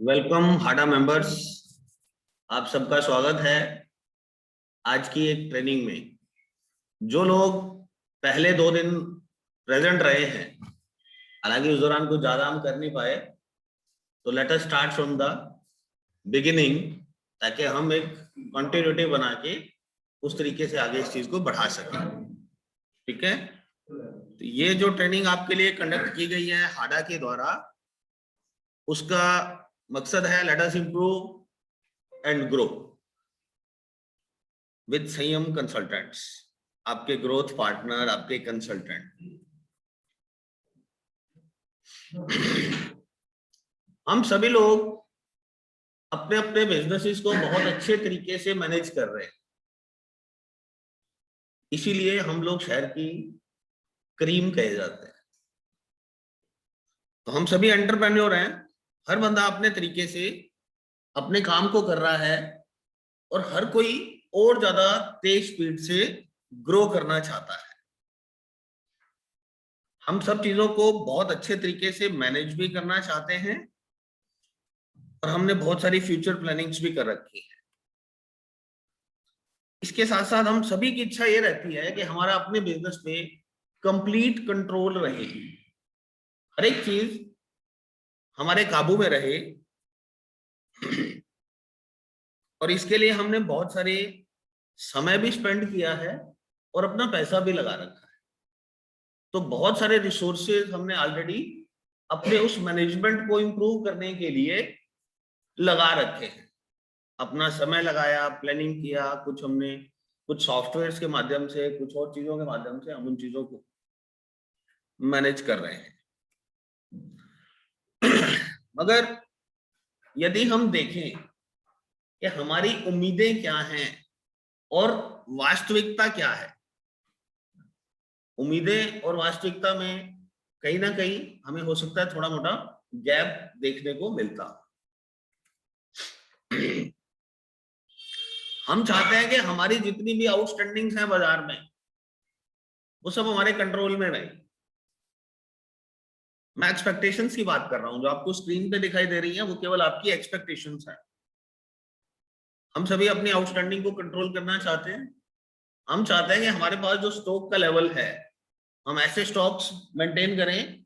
Welcome हाडा members, आप सबका स्वागत है आज की एक ट्रेनिंग में। जो लोग पहले 2 दिन प्रेजेंट रहे हैं, हालांकि उस दौरान कुछ ज्यादा हम कर नहीं पाए, तो let us start from the beginning, ताकि हम एक कंटिन्यूटी बना के उस तरीके से आगे इस चीज को बढ़ा सकें। ठीक है, तो ये जो ट्रेनिंग आपके लिए कंडक्ट की गई है हाडा के द्वारा, उसका मकसद है let us improve and grow with संयम कंसल्टेंट्स, आपके ग्रोथ पार्टनर, आपके कंसल्टेंट। हम सभी लोग अपने अपने बिजनेसेस को बहुत अच्छे तरीके से मैनेज कर रहे हैं, इसीलिए हम लोग शहर की क्रीम कहे जाते हैं। तो हम सभी एंटरप्रेन्योर हैं, हर बंदा अपने तरीके से अपने काम को कर रहा है और हर कोई और ज्यादा तेज स्पीड से ग्रो करना चाहता है। हम सब चीजों को बहुत अच्छे तरीके से मैनेज भी करना चाहते हैं और हमने बहुत सारी फ्यूचर प्लानिंग्स भी कर रखी है। इसके साथ साथ हम सभी की इच्छा ये रहती है कि हमारा अपने बिजनेस पे कंप्लीट कंट्रोल रहे, हर एक चीज हमारे काबू में रहे। और इसके लिए हमने बहुत सारे समय भी स्पेंड किया है और अपना पैसा भी लगा रखा है। तो बहुत सारे रिसोर्सेज हमने ऑलरेडी अपने उस मैनेजमेंट को इंप्रूव करने के लिए लगा रखे हैं। अपना समय लगाया, प्लानिंग किया, कुछ हमने कुछ सॉफ्टवेयर्स के माध्यम से, कुछ और चीजों के माध्यम से हम उन चीजों को मैनेज कर रहे हैं। मगर यदि हम देखें कि हमारी उम्मीदें क्या हैं और वास्तविकता क्या है, उम्मीदें और वास्तविकता में कहीं ना कहीं हमें हो सकता है थोड़ा मोटा गैप देखने को मिलता। हम चाहते हैं कि हमारी जितनी भी आउटस्टैंडिंग्स हैं बाजार में, वो सब हमारे कंट्रोल में रहे। मैं एक्सपेक्टेशंस की बात कर रहा हूं, जो आपको स्क्रीन पे दिखाई दे रही है वो केवल आपकी एक्सपेक्टेशंस है। हम सभी अपनी आउटस्टैंडिंग को कंट्रोल करना चाहते हैं। हम चाहते हैं कि हमारे पास जो स्टॉक का लेवल है, हम ऐसे स्टॉक्स मेंटेन करें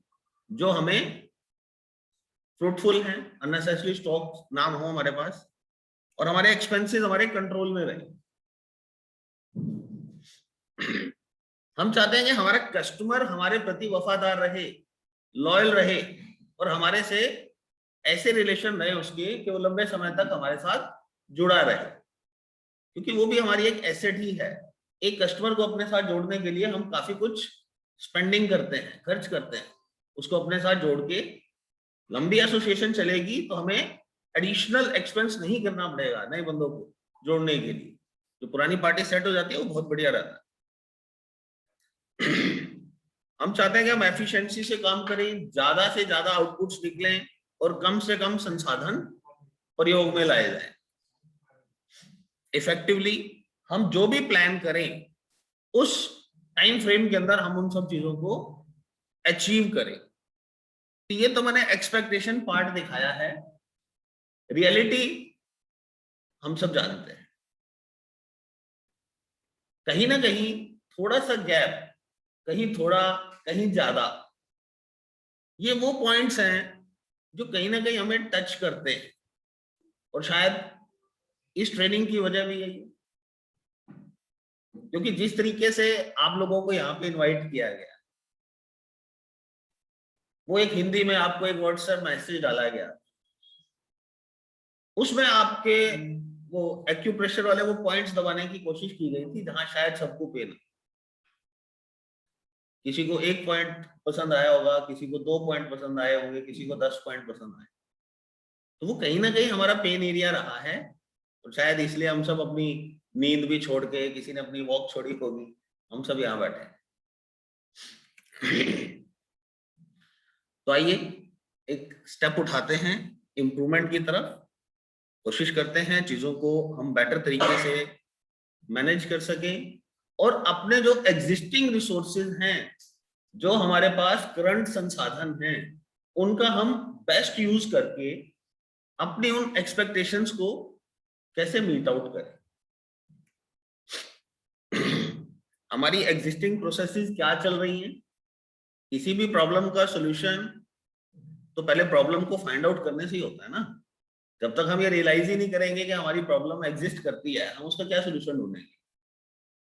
जो हमें फ्रूटफुल हैं, अननेसेसरी स्टॉक ना हो हमारे पास, और हमारे एक्सपेंसेस हमारे कंट्रोल में रहे। हम चाहते हैं कि हमारा कस्टमर हमारे प्रति वफादार रहे, लॉयल रहे, और हमारे से ऐसे रिलेशन रहे उसके कि वो लंबे समय तक हमारे साथ जुड़ा रहे, क्योंकि वो भी हमारी एक एसेट ही है। एक कस्टमर को अपने साथ जोड़ने के लिए हम काफी कुछ स्पेंडिंग करते हैं, खर्च करते हैं, उसको अपने साथ जोड़ के लंबी एसोसिएशन चलेगी तो हमें एडिशनल एक्सपेंस नहीं करना पड़ेगा नए बंदों को जोड़ने के लिए। जो पुरानी पार्टी सेट हो जाती है वो बहुत बढ़िया रहता है। हम चाहते हैं कि हम एफिशिएंसी से काम करें, ज्यादा से ज्यादा आउटपुट्स निकलें और कम से कम संसाधन प्रयोग में लाए जाएं। इफेक्टिवली हम जो भी प्लान करें उस टाइम फ्रेम के अंदर हम उन सब चीजों को अचीव करें। तो ये तो मैंने एक्सपेक्टेशन पार्ट दिखाया है। रियलिटी हम सब जानते हैं, कहीं ना कहीं थोड़ा सा गैप, कहीं थोड़ा कहीं ज्यादा, ये वो पॉइंट्स हैं जो कहीं ना कहीं हमें टच करते हैं। और शायद इस ट्रेनिंग की वजह भी यही है, क्योंकि जिस तरीके से आप लोगों को यहाँ पे इनवाइट किया गया, वो एक हिंदी में आपको एक व्हाट्सएप मैसेज डाला गया, उसमें आपके वो एक्यूप्रेशर वाले वो पॉइंट्स दबाने की कोशिश की गई थी जहां शायद सबको पेन, किसी को 1 पॉइंट पसंद आया होगा, किसी को 2 पॉइंट पसंद आए होंगे, किसी को 10 पॉइंट पसंद आए। तो वो कहीं ना कहीं हमारा पेन एरिया रहा है, और शायद इसलिए हम सब अपनी नींद भी छोड़ के, किसी ने अपनी वॉक छोड़ी होगी, हम सब यहाँ बैठे हैं। तो आइए एक स्टेप उठाते हैं इंप्रूवमेंट की तरफ, कोशिश करते हैं चीजों को हम बेटर तरीके से मैनेज कर सकें और अपने जो एग्जिस्टिंग रिसोर्सेज हैं जो हमारे पास करंट संसाधन हैं उनका हम बेस्ट यूज करके अपनी उन एक्सपेक्टेशंस को कैसे मीट आउट करें। हमारी एग्जिस्टिंग प्रोसेसेस क्या चल रही हैं, किसी भी प्रॉब्लम का सॉल्यूशन तो पहले प्रॉब्लम को फाइंड आउट करने से ही होता है ना। जब तक हम ये रियलाइज ही नहीं करेंगे कि हमारी प्रॉब्लम एग्जिस्ट करती है, हम उसका क्या सोल्यूशन ढूंढेंगे।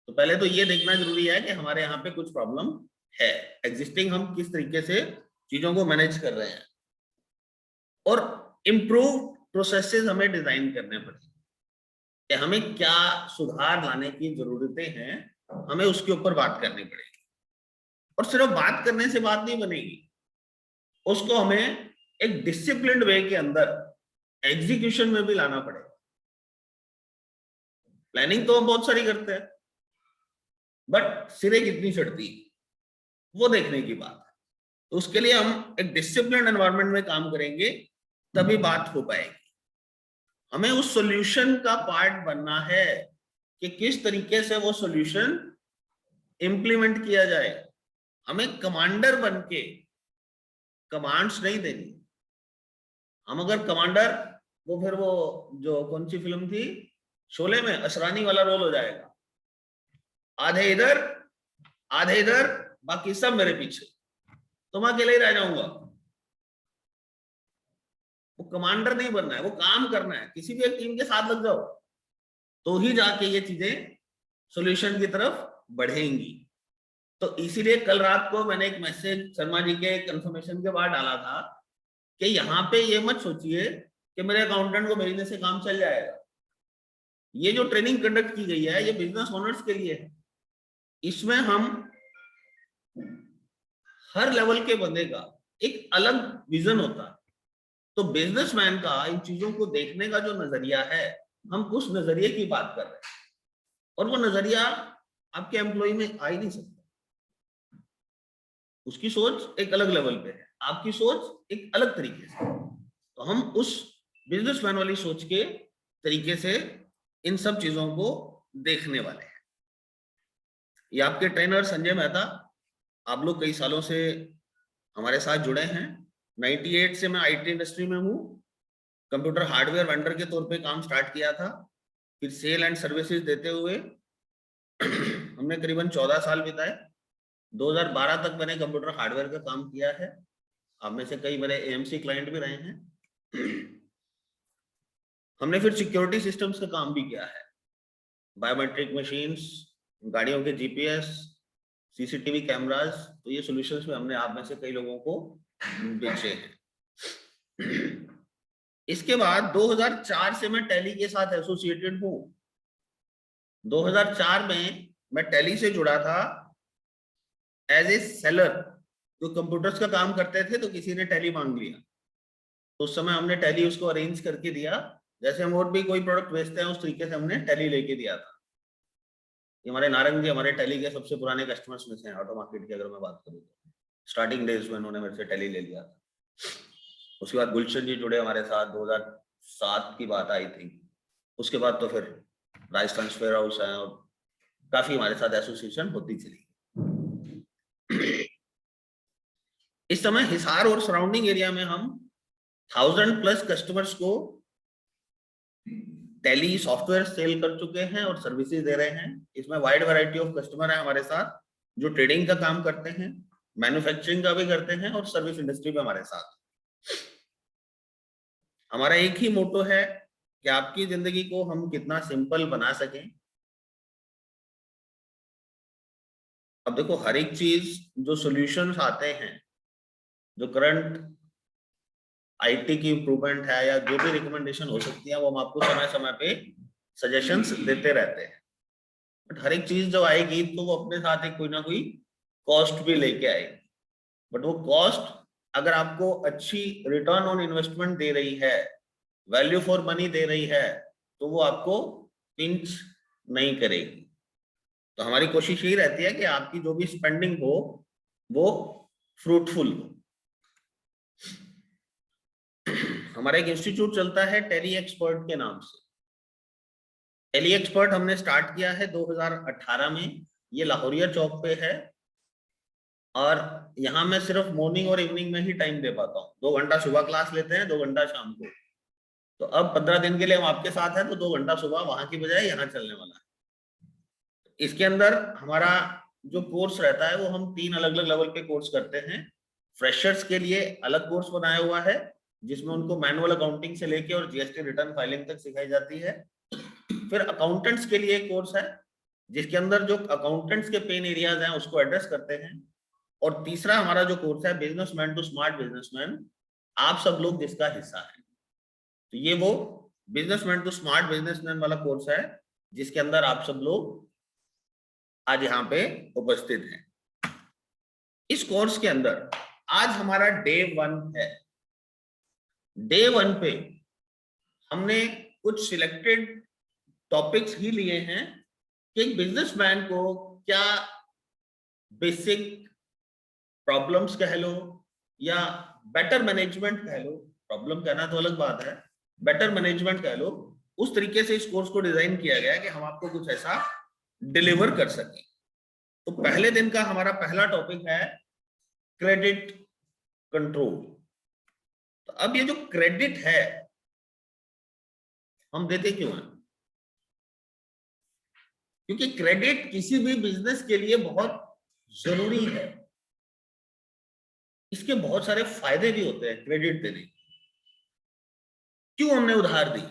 तो पहले तो ये देखना जरूरी है कि हमारे यहाँ पे कुछ प्रॉब्लम है, एग्जिस्टिंग हम किस तरीके से चीजों को मैनेज कर रहे हैं, और इम्प्रूव प्रोसेसेस हमें डिजाइन करने पड़ेंगे कि हमें क्या सुधार लाने की जरूरतें हैं, हमें उसके ऊपर बात करनी पड़ेगी। और सिर्फ बात करने से बात नहीं बनेगी, उसको हमें एक डिसिप्लिन्ड वे के अंदर एग्जीक्यूशन में भी लाना पड़ेगा। प्लानिंग तो हम बहुत सारी करते हैं, बट सिरे कितनी चढ़ती वो देखने की बात है। तो उसके लिए हम एक डिसिप्लिन एनवायरनमेंट में काम करेंगे, तभी बात हो पाएगी। हमें उस सॉल्यूशन का पार्ट बनना है कि किस तरीके से वो सॉल्यूशन इंप्लीमेंट किया जाए। हमें कमांडर बन के कमांड्स नहीं देनी। हम अगर कमांडर, वो फिर वो जो कौन सी फिल्म थी शोले में, असरानी वाला रोल हो जाएगा, आधे इधर आधे इधर, बाकी सब मेरे पीछे, तो मैं अकेले ही रह जाऊंगा। वो कमांडर नहीं बनना है, वो काम करना है। किसी भी एक टीम के साथ लग जाओ तो ही जाके ये चीजें सॉल्यूशन की तरफ बढ़ेंगी। तो इसीलिए कल रात को मैंने एक मैसेज शर्मा जी के कंफर्मेशन के बाद डाला था कि यहाँ पे ये मत सोचिए कि मेरे अकाउंटेंट को भेजने से काम चल जाएगा। ये जो ट्रेनिंग कंडक्ट की गई है ये बिजनेस ओनर्स के लिए है। इसमें हम हर लेवल के बंदे का एक अलग विजन होता है। तो बिजनेसमैन का इन चीजों को देखने का जो नजरिया है, हम उस नजरिए की बात कर रहे हैं, और वो नजरिया आपके एम्प्लॉय में आ ही नहीं सकता। उसकी सोच एक अलग लेवल पे है, आपकी सोच एक अलग तरीके से। तो हम उस बिजनेसमैन वाली सोच के तरीके से इन सब चीजों को देखने वाले हैं। ये आपके ट्रेनर संजय मेहता, आप लोग कई सालों से हमारे साथ जुड़े हैं। 98 से मैं आईटी इंडस्ट्री में हूँ। कंप्यूटर हार्डवेयर वेंडर के तौर पे काम स्टार्ट किया था, फिर सेल एंड सर्विसेज देते हुए हमने करीबन 14 साल बिताए। 2012 तक मैंने कंप्यूटर हार्डवेयर का काम किया है। आप में से कई मेरे एएमसी क्लाइंट भी रहे हैं। हमने फिर सिक्योरिटी सिस्टम्स का काम भी किया है, बायोमेट्रिक मशीन्स, गाड़ियों के जीपीएस, सीसीटीवी कैमरास। तो ये सॉल्यूशंस में हमने आप में से कई लोगों को बेचे हैं। इसके बाद 2004 से मैं टैली के साथ एसोसिएटेड हूँ। 2004 में मैं टैली से जुड़ा था एज ए सेलर। जो कंप्यूटर्स का काम करते थे तो किसी ने टैली मांग लिया, तो उस समय हमने टैली उसको अरेंज करके दिया। जैसे हम और भी कोई प्रोडक्ट बेचते हैं उस तरीके से हमने टैली लेके दिया था। हमारे नारंग जी हमारे टैली के सबसे पुराने कस्टमर्स में से हैं। ऑटो मार्केट की अगर मैं बात करूँ तो स्टार्टिंग डेज में उन्होंने मेरे से टैली ले लिया था। उसके बाद गुलशन जी जुड़े हमारे साथ, 2007 की बात आई थी। उसके बाद तो फिर राजस्थान स्पेयर हाउस है और काफी हमारे साथ एसोसिएशन होती चली। इस समय हिसार और सराउंडिंग एरिया में हम 1000+ कस्टमर्स को टैली सॉफ्टवेयर सेल कर चुके हैं और सर्विसेज दे रहे हैं। इसमें वाइड वैरायटी ऑफ कस्टमर है हमारे साथ, जो ट्रेडिंग का काम करते हैं, मैन्युफैक्चरिंग का भी करते हैं और सर्विस इंडस्ट्री में हमारे साथ। हमारा एक ही मोटो है कि आपकी जिंदगी को हम कितना सिंपल बना सकें। अब देखो, हर एक चीज जो सॉल्यूशंस आते हैं, जो करंट आईटी की इंप्रूवमेंट है या जो भी रिकमेंडेशन हो सकती है, वो हम आपको समय समय पे सजेशंस देते रहते हैं। बट हर एक चीज जो आएगी तो वो अपने साथ एक कोई ना कोई कॉस्ट भी लेके आएगी। बट वो कॉस्ट अगर आपको अच्छी रिटर्न ऑन इन्वेस्टमेंट दे रही है, वैल्यू फॉर मनी दे रही है, तो वो आपको पिंच नहीं करेगी। तो हमारी कोशिश यही रहती है कि आपकी जो भी स्पेंडिंग हो वो फ्रूटफुल हो। हमारा एक इंस्टीट्यूट चलता है टैली एक्सपर्ट के नाम से। टैली एक्सपर्ट हमने स्टार्ट किया है 2018 में। ये लाहौरिया चौक पे है और यहाँ मैं सिर्फ मॉर्निंग और इवनिंग में ही टाइम दे पाता हूँ। 2 घंटा सुबह क्लास लेते हैं, 2 घंटा शाम को। तो अब 15 दिन के लिए हम आपके साथ हैं, तो 2 घंटा सुबह वहां की बजाय यहाँ चलने वाला है। इसके अंदर हमारा जो कोर्स रहता है वो हम 3 अलग अलग लेवल पे कोर्स करते हैं। फ्रेशर्स के लिए अलग कोर्स बनाया हुआ है जिसमें उनको मैनुअल अकाउंटिंग से लेके और जीएसटी रिटर्न फाइलिंग तक सिखाई जाती है। फिर अकाउंटेंट्स के लिए एक कोर्स है जिसके अंदर जो अकाउंटेंट्स के पेन एरियाज हैं उसको एड्रेस करते हैं। और तीसरा हमारा जो कोर्स है बिजनेसमैन टू स्मार्ट बिजनेसमैन, आप सब लोग जिसका हिस्सा है। तो ये वो बिजनेसमैन टू स्मार्ट बिजनेसमैन वाला कोर्स है जिसके अंदर आप सब लोग आज यहाँ पे उपस्थित हैं। इस कोर्स के अंदर आज हमारा डे 1 है। डे 1 पे हमने कुछ सिलेक्टेड टॉपिक्स ही लिए हैं कि एक बिजनेसमैन को क्या बेसिक प्रॉब्लम्स कह लो या बेटर मैनेजमेंट कह लो, प्रॉब्लम कहना तो अलग बात है, बेटर मैनेजमेंट कह लो, उस तरीके से इस कोर्स को डिजाइन किया गया है कि हम आपको कुछ ऐसा डिलीवर कर सके। तो पहले दिन का हमारा पहला टॉपिक है क्रेडिट कंट्रोल। तो अब ये जो क्रेडिट है हम देते क्यों हैं? क्योंकि क्रेडिट किसी भी बिजनेस के लिए बहुत जरूरी है। इसके बहुत सारे फायदे भी होते हैं क्रेडिट देने के। क्यों हमने उधार दी?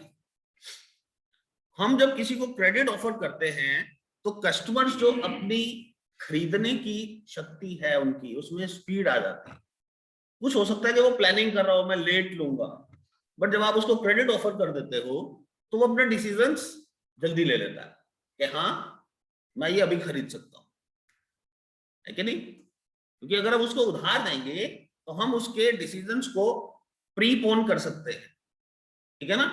हम जब किसी को क्रेडिट ऑफर करते हैं तो कस्टमर्स जो अपनी खरीदने की शक्ति है उनकी, उसमें स्पीड आ जाती है। कुछ हो सकता है कि वो प्लानिंग कर रहा हो मैं लेट लूंगा, बट जब आप उसको क्रेडिट ऑफर कर देते हो तो वो अपने डिसीजंस जल्दी ले लेता है कि हाँ मैं ये अभी खरीद सकता हूँ, है कि नहीं? क्योंकि अगर हम उसको उधार देंगे तो हम उसके डिसीजंस को प्रीपोन कर सकते हैं, ठीक है ना?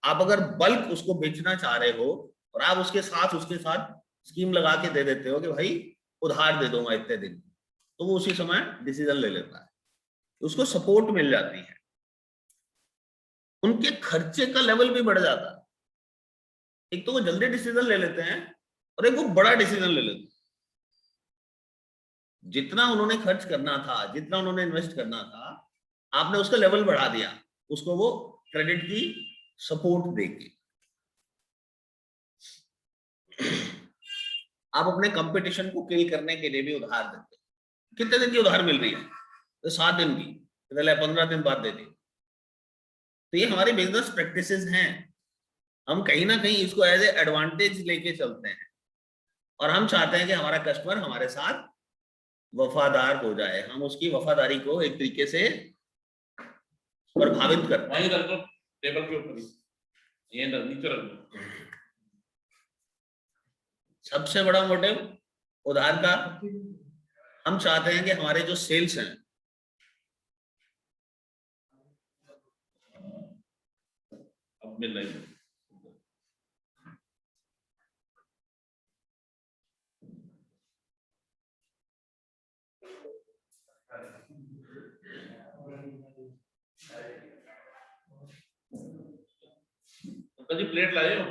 आप अगर बल्क उसको बेचना चाह रहे हो और आप उसके साथ स्कीम लगा के दे देते हो कि भाई उधार दे दूंगा इतने दिन, तो वो उसी समय डिसीजन ले लेता है, उसको सपोर्ट मिल जाती है, उनके खर्चे का लेवल भी बढ़ जाता है। एक तो वो जल्दी डिसीजन ले लेते हैं और एक वो बड़ा डिसीजन ले लेते हैं। जितना उन्होंने खर्च करना था, जितना उन्होंने इन्वेस्ट करना था, आपने उसका लेवल बढ़ा दिया उसको वो क्रेडिट की सपोर्ट देके। आप अपने कंपटीशन को किल करने के लिए भी उधार देते हैं। कितने दिन की उधार मिल रही है? तो 7 दिन की, 15 दिन बाद दे दी। तो ये हमारी बिजनेस प्रैक्टिसेस हैं। हम कहीं ना कहीं इसको एज ए एडवांटेज लेके चलते हैं और हम चाहते हैं कि हमारा कस्टमर हमारे साथ वफादार हो जाए, हम उसकी वफादारी को एक तरीके से प्रभावित करते हैं। टेबल के ऊपर ये नीचे रख दो। सबसे बड़ा मोटिव उधार का, हम चाहते हैं कि हमारे जो सेल्स हैं अब मिल रही है, कभी प्लेट लाए हो?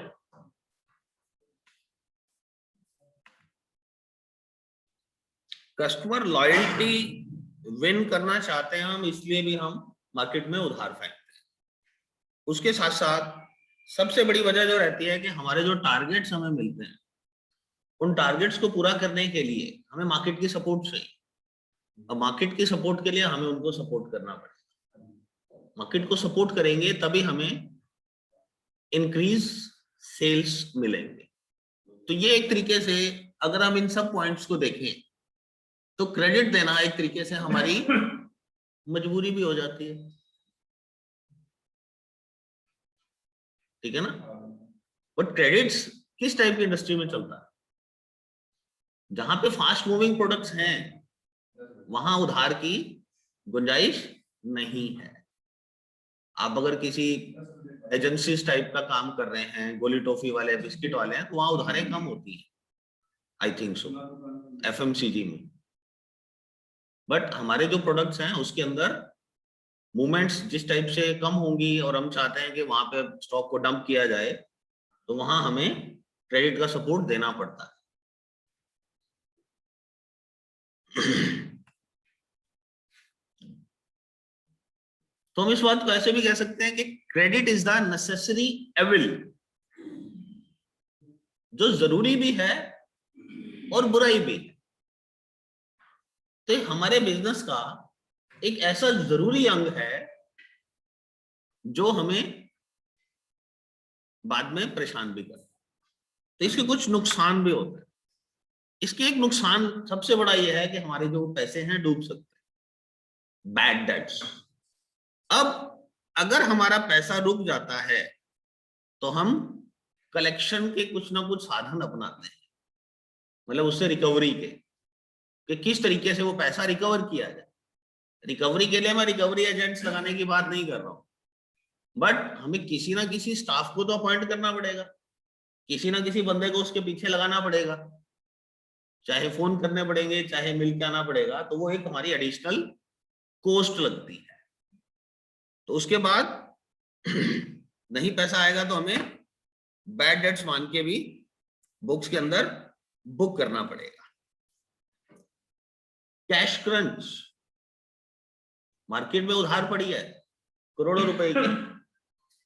कस्टमर लॉयल्टी विन करना चाहते हैं हम, इसलिए भी हम मार्केट में उधार फेंकते हैं। उसके साथ साथ सबसे बड़ी वजह जो रहती है कि हमारे जो टारगेट्स हमें मिलते हैं उन टारगेट्स को पूरा करने के लिए हमें मार्केट की सपोर्ट चाहिए, और मार्केट की सपोर्ट के लिए हमें उनको सपोर्ट करना पड़ेगा। मार्केट को सपोर्ट करेंगे तभी हमें इंक्रीज सेल्स मिलेंगे। तो ये एक तरीके से अगर हम इन सब पॉइंट्स को देखें तो क्रेडिट देना एक तरीके से हमारी मजबूरी भी हो जाती है, ठीक है ना? बट क्रेडिट्स किस टाइप की इंडस्ट्री में चलता है? जहां पे फास्ट मूविंग प्रोडक्ट्स हैं वहां उधार की गुंजाइश नहीं है। आप अगर किसी एजेंसीज टाइप का काम कर रहे हैं, गोली टॉफी वाले, बिस्किट वाले हैं, तो वहां उधारें कम होती है, आई थिंक सो, एफएमसीजी में। बट हमारे जो प्रोडक्ट्स हैं उसके अंदर मूवमेंट्स जिस टाइप से कम होंगी और हम चाहते हैं कि वहां पे स्टॉक को डंप किया जाए, तो वहां हमें क्रेडिट का सपोर्ट देना पड़ता है। तो हम इस बात को ऐसे भी कह सकते हैं कि credit is the necessary evil, जो जरूरी भी है और बुराई भी है। तो हमारे बिजनेस का एक ऐसा जरूरी अंग है जो हमें बाद में परेशान भी करता है। तो इसके कुछ नुकसान भी होते हैं। इसके एक नुकसान सबसे बड़ा यह है कि हमारे जो पैसे हैं डूब सकते हैं, बैड डेट्स। अब अगर हमारा पैसा रुक जाता है तो हम कलेक्शन के कुछ ना कुछ साधन अपनाते हैं, मतलब उससे रिकवरी के, कि किस तरीके से वो पैसा रिकवर किया जाए। रिकवरी के लिए मैं रिकवरी एजेंट्स लगाने की बात नहीं कर रहा हूं, बट हमें किसी ना किसी स्टाफ को तो अपॉइंट करना पड़ेगा, किसी ना किसी बंदे को उसके पीछे लगाना पड़ेगा, चाहे फोन करने पड़ेंगे, चाहे मिल के आना पड़ेगा। तो वो एक हमारी एडिशनल कॉस्ट लगती है। तो उसके बाद नहीं पैसा आएगा तो हमें बैड डेट्स मान के भी बुक्स के अंदर बुक करना पड़ेगा। कैश क्रंच, मार्केट में उधार पड़ी है करोड़ों रुपए की।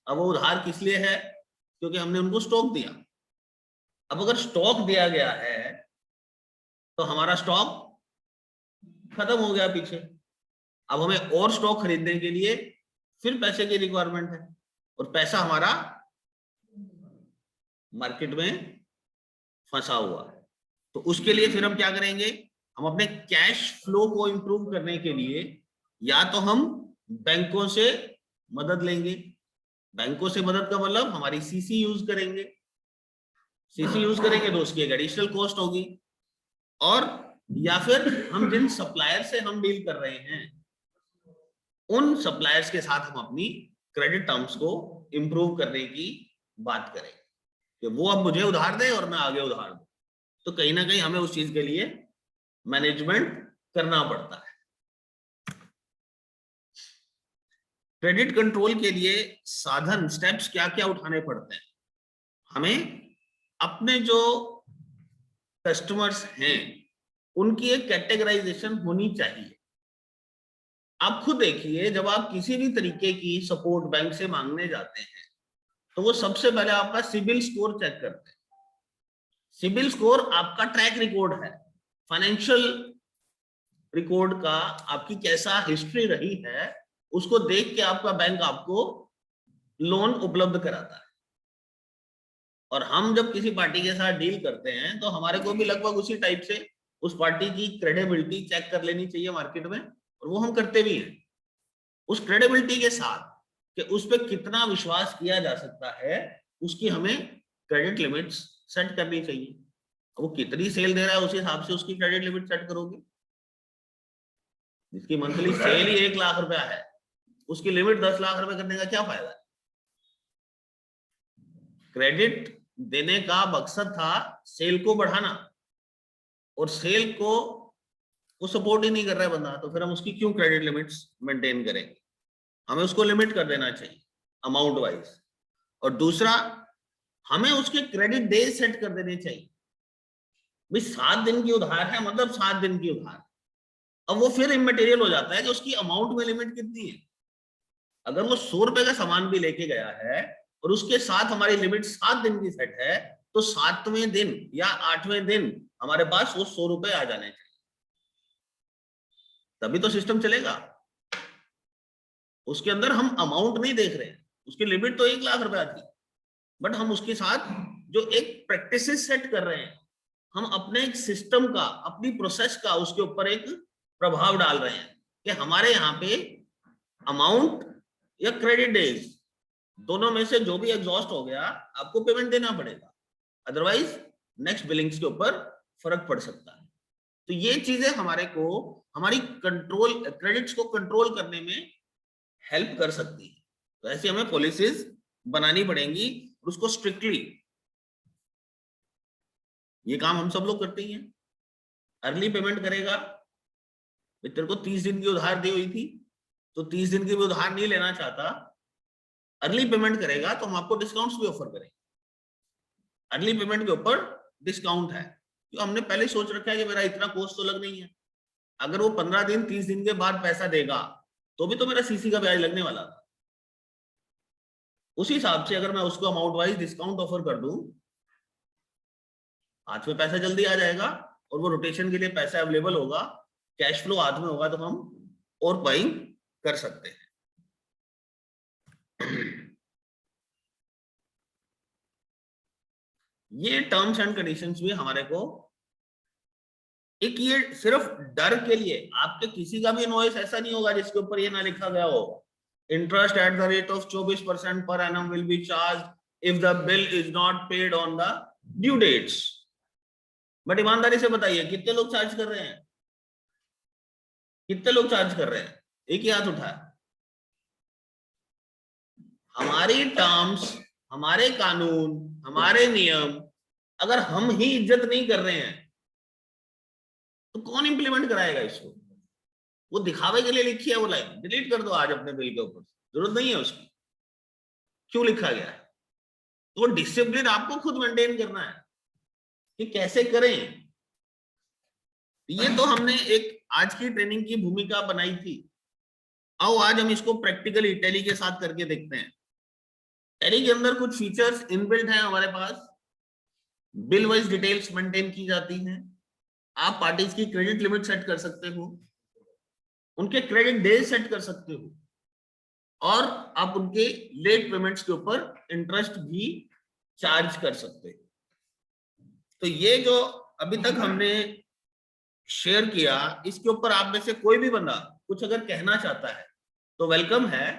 अब वो उधार किस लिए है? क्योंकि हमने उनको स्टॉक दिया। अब अगर स्टॉक दिया गया है तो हमारा स्टॉक खत्म हो गया पीछे, अब हमें और स्टॉक खरीदने के लिए फिर पैसे की रिक्वायरमेंट है, और पैसा हमारा मार्केट में फंसा हुआ है। तो उसके लिए फिर हम क्या करेंगे? हम अपने कैश फ्लो को इंप्रूव करने के लिए या तो हम बैंकों से मदद लेंगे। बैंकों से मदद का मतलब हमारी सीसी यूज करेंगे। सीसी यूज करेंगे तो उसकी एक एडिशनल कॉस्ट होगी। और या फिर हम जिन सप्लायर से हम डील कर रहे हैं उन सप्लायर्स के साथ हम अपनी क्रेडिट टर्म्स को इंप्रूव करने की बात करें कि वो अब मुझे उधार दे और मैं आगे उधार दूं। तो कहीं ना कहीं हमें उस चीज के लिए मैनेजमेंट करना पड़ता है। क्रेडिट कंट्रोल के लिए साधन, स्टेप्स क्या क्या उठाने पड़ते हैं? हमें अपने जो कस्टमर्स हैं उनकी एक कैटेगराइजेशन होनी चाहिए। आप खुद देखिए, जब आप किसी भी तरीके की सपोर्ट बैंक से मांगने जाते हैं तो वो सबसे पहले आपका सिबिल स्कोर चेक करते हैं। सिबिल स्कोर आपका ट्रैक रिकॉर्ड है, फाइनेंशियल रिकॉर्ड का आपकी कैसा हिस्ट्री रही है, उसको देख के आपका बैंक आपको लोन उपलब्ध कराता है। और हम जब किसी पार्टी के साथ डील करते हैं तो हमारे को भी लगभग उसी टाइप से उस पार्टी की क्रेडिबिलिटी चेक कर लेनी चाहिए मार्केट में, और वो हम करते भी हैं। उस क्रेडिबिलिटी के साथ कि उस पर कितना विश्वास किया जा सकता है, उसकी हमें क्रेडिट लिमिट्स सेट करनी चाहिए। वो कितनी सेल दे रहा है उस हिसाब से उसकी क्रेडिट लिमिट सेट करोगे। जिसकी मंथली सेल ही 1 लाख रुपया है, उसकी लिमिट 10 लाख रुपए करने का क्या फायदा है? क्रेडिट देने का मकसद था सेल को बढ़ाना, और सेल को वो सपोर्ट ही नहीं कर रहा है बंदा, तो फिर हम उसकी क्यों क्रेडिट लिमिट्स मेंटेन करेंगे? हमें उसको लिमिट कर देना चाहिए अमाउंट वाइज। और दूसरा, हमें उसके क्रेडिट डेज सेट कर देने चाहिए। भाई 7 दिन की उधार है मतलब 7 दिन की उधार। अब वो फिर इमटेरियल हो जाता है कि उसकी अमाउंट में लिमिट कितनी है। अगर वो 100 रुपए का सामान भी लेके गया है और उसके साथ हमारी लिमिट 7 दिन की सेट है, तो 7वें दिन या 8वें दिन हमारे पास वो 100 रुपए आ जाने चाहिए, तभी तो सिस्टम चलेगा। उसके अंदर हम अमाउंट नहीं देख रहे हैं, उसकी लिमिट तो 1 लाख रुपया थी, बट हम उसके साथ जो एक प्रैक्टिसेस सेट कर रहे हैं, हम अपने एक सिस्टम का, अपनी प्रोसेस का उसके ऊपर एक प्रभाव डाल रहे हैं कि हमारे यहाँ पे अमाउंट या क्रेडिट डेज दोनों में से जो भी एग्जॉस्ट हो गया आपको पेमेंट देना पड़ेगा, अदरवाइज नेक्स्ट बिलिंग्स के ऊपर फर्क पड़ सकता है। तो ये चीजें हमारे को हमारी कंट्रोल, क्रेडिट्स को कंट्रोल करने में हेल्प कर सकती है। तो ऐसी हमें पॉलिसीज बनानी पड़ेंगी और उसको स्ट्रिक्टली, ये काम हम सब लोग करते ही हैं। अर्ली पेमेंट करेगा, तेरे को 30 दिन की उधार दी हुई थी तो 30 दिन की भी उधार नहीं लेना चाहता, अर्ली पेमेंट करेगा तो हम आपको डिस्काउंट्स भी ऑफर करेंगे। अर्ली पेमेंट के ऊपर डिस्काउंट है, तो हमने पहले सोच रखा है कि मेरा इतना कॉस्ट तो लग नहीं है। अगर वो 15 दिन 30 दिन के बाद पैसा देगा तो भी तो मेरा सीसी का ब्याज लगने वाला था। उस हिसाब से अगर मैं उसको अमाउंट वाइज डिस्काउंट ऑफर कर दूं, हाथ में पैसा जल्दी आ जाएगा और वो रोटेशन के लिए पैसा अवेलेबल होगा, कैश फ्लो हाथ में होगा, तो हम और बाइंग कर सकते हैं। ये टर्म्स एंड कंडीशंस भी हमारे को एक, ये सिर्फ डर के लिए, आपके किसी का भी इनवॉइस ऐसा नहीं होगा जिसके ऊपर ये ना लिखा गया हो interest at the rate of 24% per annum will be charge if the bill is not paid on the due dates. But ईमानदारी से बताइए कितने लोग चार्ज कर रहे हैं, कितने लोग चार्ज कर रहे हैं? एक ही हाथ उठाया। हमारी टर्म्स, हमारे कानून, हमारे नियम अगर हम ही इज्जत नहीं कर रहे हैं तो कौन इंप्लीमेंट कराएगा इसको? वो दिखावे के लिए लिखी है वो लाइन, डिलीट कर दो आज अपने बिल के ऊपर, जरूरत नहीं है उसकी। क्यों लिखा गया है? तो डिसिप्लिन आपको खुद मेंटेन करना है कि कैसे करें। ये तो हमने एक आज की ट्रेनिंग की भूमिका बनाई थी। आओ आज हम इसको प्रैक्टिकली टैली के साथ करके देखते हैं। टैली के अंदर कुछ फीचर्स इनबिल्ट हैं हमारे पास। बिल वाइज डिटेल्स मेंटेन की जाती हैं। आप पार्टीज की क्रेडिट लिमिट सेट कर सकते हो, उनके क्रेडिट डेज सेट कर सकते हो, और आप उनके लेट पेमेंट्स के ऊपर इंटरेस्ट भी चार्ज कर सकते हो। तो ये जो अभी तक हमने शेयर किया, इसके ऊपर आप में से कोई भी बंदा कुछ अगर कहना चाहता है तो वेलकम है,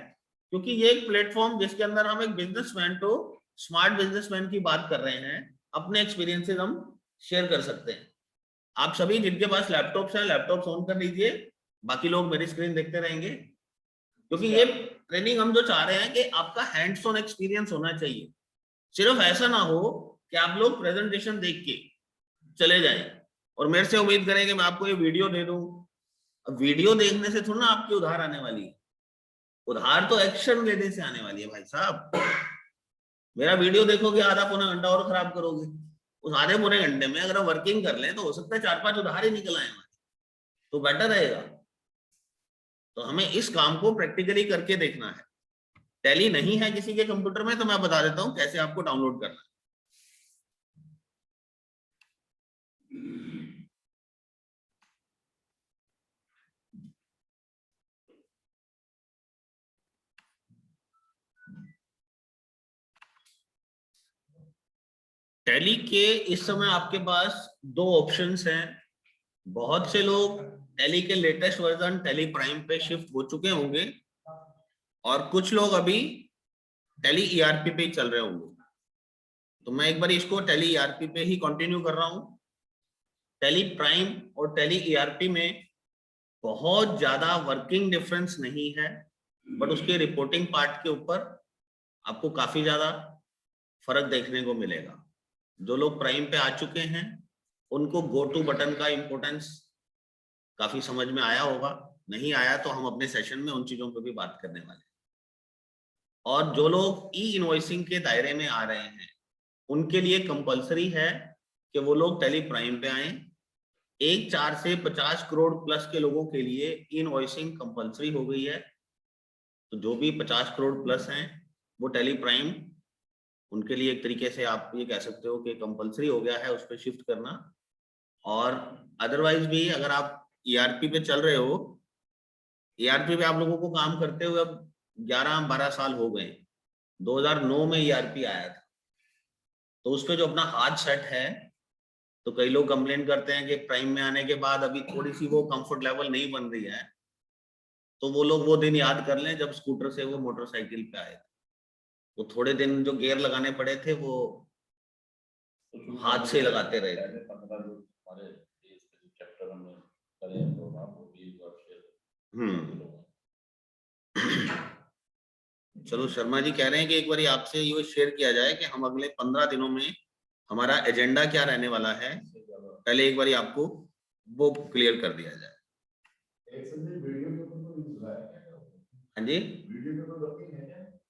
क्योंकि ये एक प्लेटफॉर्म जिसके अंदर हम एक बिजनेसमैन टू स्मार्ट बिजनेसमैन की बात कर रहे हैं। अपने एक्सपीरियंसेस हम शेयर कर सकते हैं। आप सभी जिनके पास लैपटॉप्स हैं, लैपटॉप्स ऑन कर लीजिए, बाकी लोग मेरी स्क्रीन देखते रहेंगे, क्योंकि ये ट्रेनिंग हम जो चाह रहे हैं कि आपका हैंड्स ऑन एक्सपीरियंस होना चाहिए। सिर्फ ऐसा ना हो कि आप लोग प्रेजेंटेशन देख के चले जाएं और मेरे से उम्मीद करें कि मैं आपको ये वीडियो दे दूं। अब वीडियो देखने से थोड़ा ना आपकी उधार आने वाली है, उधार तो एक्शन लेने से आने वाली है भाई साहब। मेरा वीडियो देखोगे, आधा पौना घंटा और खराब करोगे, उस आधे पौने घंटे में अगर हम वर्किंग कर लें तो हो सकता है 4-5 उधार ही निकल आए हमारे, तो बेटर रहेगा। तो हमें इस काम को प्रैक्टिकली करके देखना है। टैली नहीं है किसी के कंप्यूटर में तो मैं बता देता हूं कैसे आपको डाउनलोड करना है। टैली के इस समय आपके पास दो ऑप्शंस हैं। बहुत से लोग टैली के लेटेस्ट वर्जन टैली प्राइम पे शिफ्ट हो चुके होंगे और कुछ लोग अभी टैली ईआरपी पे ही चल रहे होंगे। तो मैं एक बार इसको टैली ईआरपी पे ही कंटिन्यू कर रहा हूं। टैली प्राइम और टैली ईआरपी में बहुत ज्यादा वर्किंग डिफरेंस नहीं है, बट उसके रिपोर्टिंग पार्ट के ऊपर आपको काफी ज्यादा फर्क देखने को मिलेगा। जो लोग प्राइम पे आ चुके हैं उनको गो टू बटन का इंपॉर्टेंस काफी समझ में आया होगा, नहीं आया तो हम अपने सेशन में उन चीजों पर भी बात करने वाले हैं। और जो लोग ई इनवॉइसिंग के दायरे में आ रहे हैं उनके लिए कंपलसरी है कि वो लोग टैली प्राइम पे आए। 4 से 50 करोड़ प्लस के लोगों के लिए इनवॉइसिंग कंपलसरी हो गई है। तो जो भी 50 करोड़ प्लस हैं वो टैली प्राइम, उनके लिए एक तरीके से आप ये कह सकते हो कि कंपलसरी हो गया है उस पर शिफ्ट करना। और अदरवाइज भी अगर आप ईआरपी पे चल रहे हो, ईआरपी पे आप लोगों को काम करते हुए अब 11-12 साल हो गए। 2009 में ईआरपी आया था, तो उस पर जो अपना हाथ सेट है, तो कई लोग कंप्लेन करते हैं कि प्राइम में आने के बाद अभी थोड़ी सी वो कंफर्ट लेवल नहीं बन रही है। तो वो लोग वो दिन याद कर लें जब स्कूटर से वो मोटरसाइकिल पे आए थे। वो थोड़े दिन जो गियर लगाने पड़े थे वो हाथ से लगाते रहे थे। चलो, शर्मा जी कह रहे हैं कि एक बार आपसे ये शेयर किया जाए कि हम अगले 15 दिनों में हमारा एजेंडा क्या रहने वाला है, पहले एक बार आपको वो क्लियर कर दिया जाए। हाँ जी,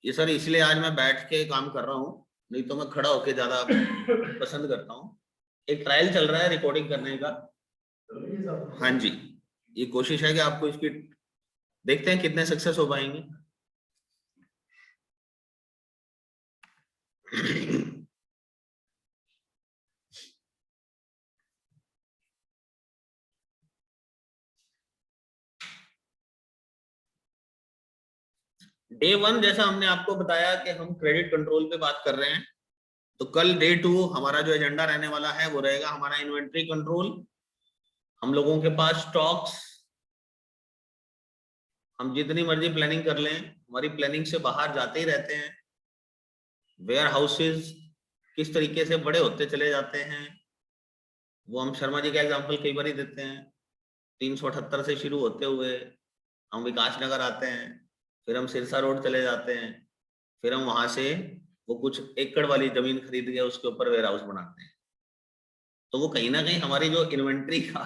ये सर इसलिए आज मैं बैठ के काम कर रहा हूँ, नहीं तो मैं खड़ा होके ज्यादा पसंद करता हूँ। एक ट्रायल चल रहा है रिकॉर्डिंग करने का। हाँ जी, ये कोशिश है कि आपको इसकी देखते हैं कितने सक्सेस हो पाएंगे। डे 1 जैसा हमने आपको बताया कि हम क्रेडिट कंट्रोल पे बात कर रहे हैं, तो कल डे 2 हमारा जो एजेंडा रहने वाला है वो रहेगा हमारा इन्वेंट्री कंट्रोल। हम लोगों के पास स्टॉक्स, हम जितनी मर्जी प्लानिंग कर लें, हमारी प्लानिंग से बाहर जाते ही रहते हैं। वेयर हाउसेज किस तरीके से बड़े होते चले जाते हैं, वो हम शर्मा जी का एग्जाम्पल कई बार ही देते हैं। 378 से शुरू होते हुए हम विकास नगर आते हैं, फिर हम सिरसा रोड चले जाते हैं, फिर हम वहां से वो कुछ एकड़ वाली जमीन खरीद के उसके ऊपर वेयर हाउस बनाते हैं। तो वो कहीं ना कहीं हमारी जो इन्वेंट्री का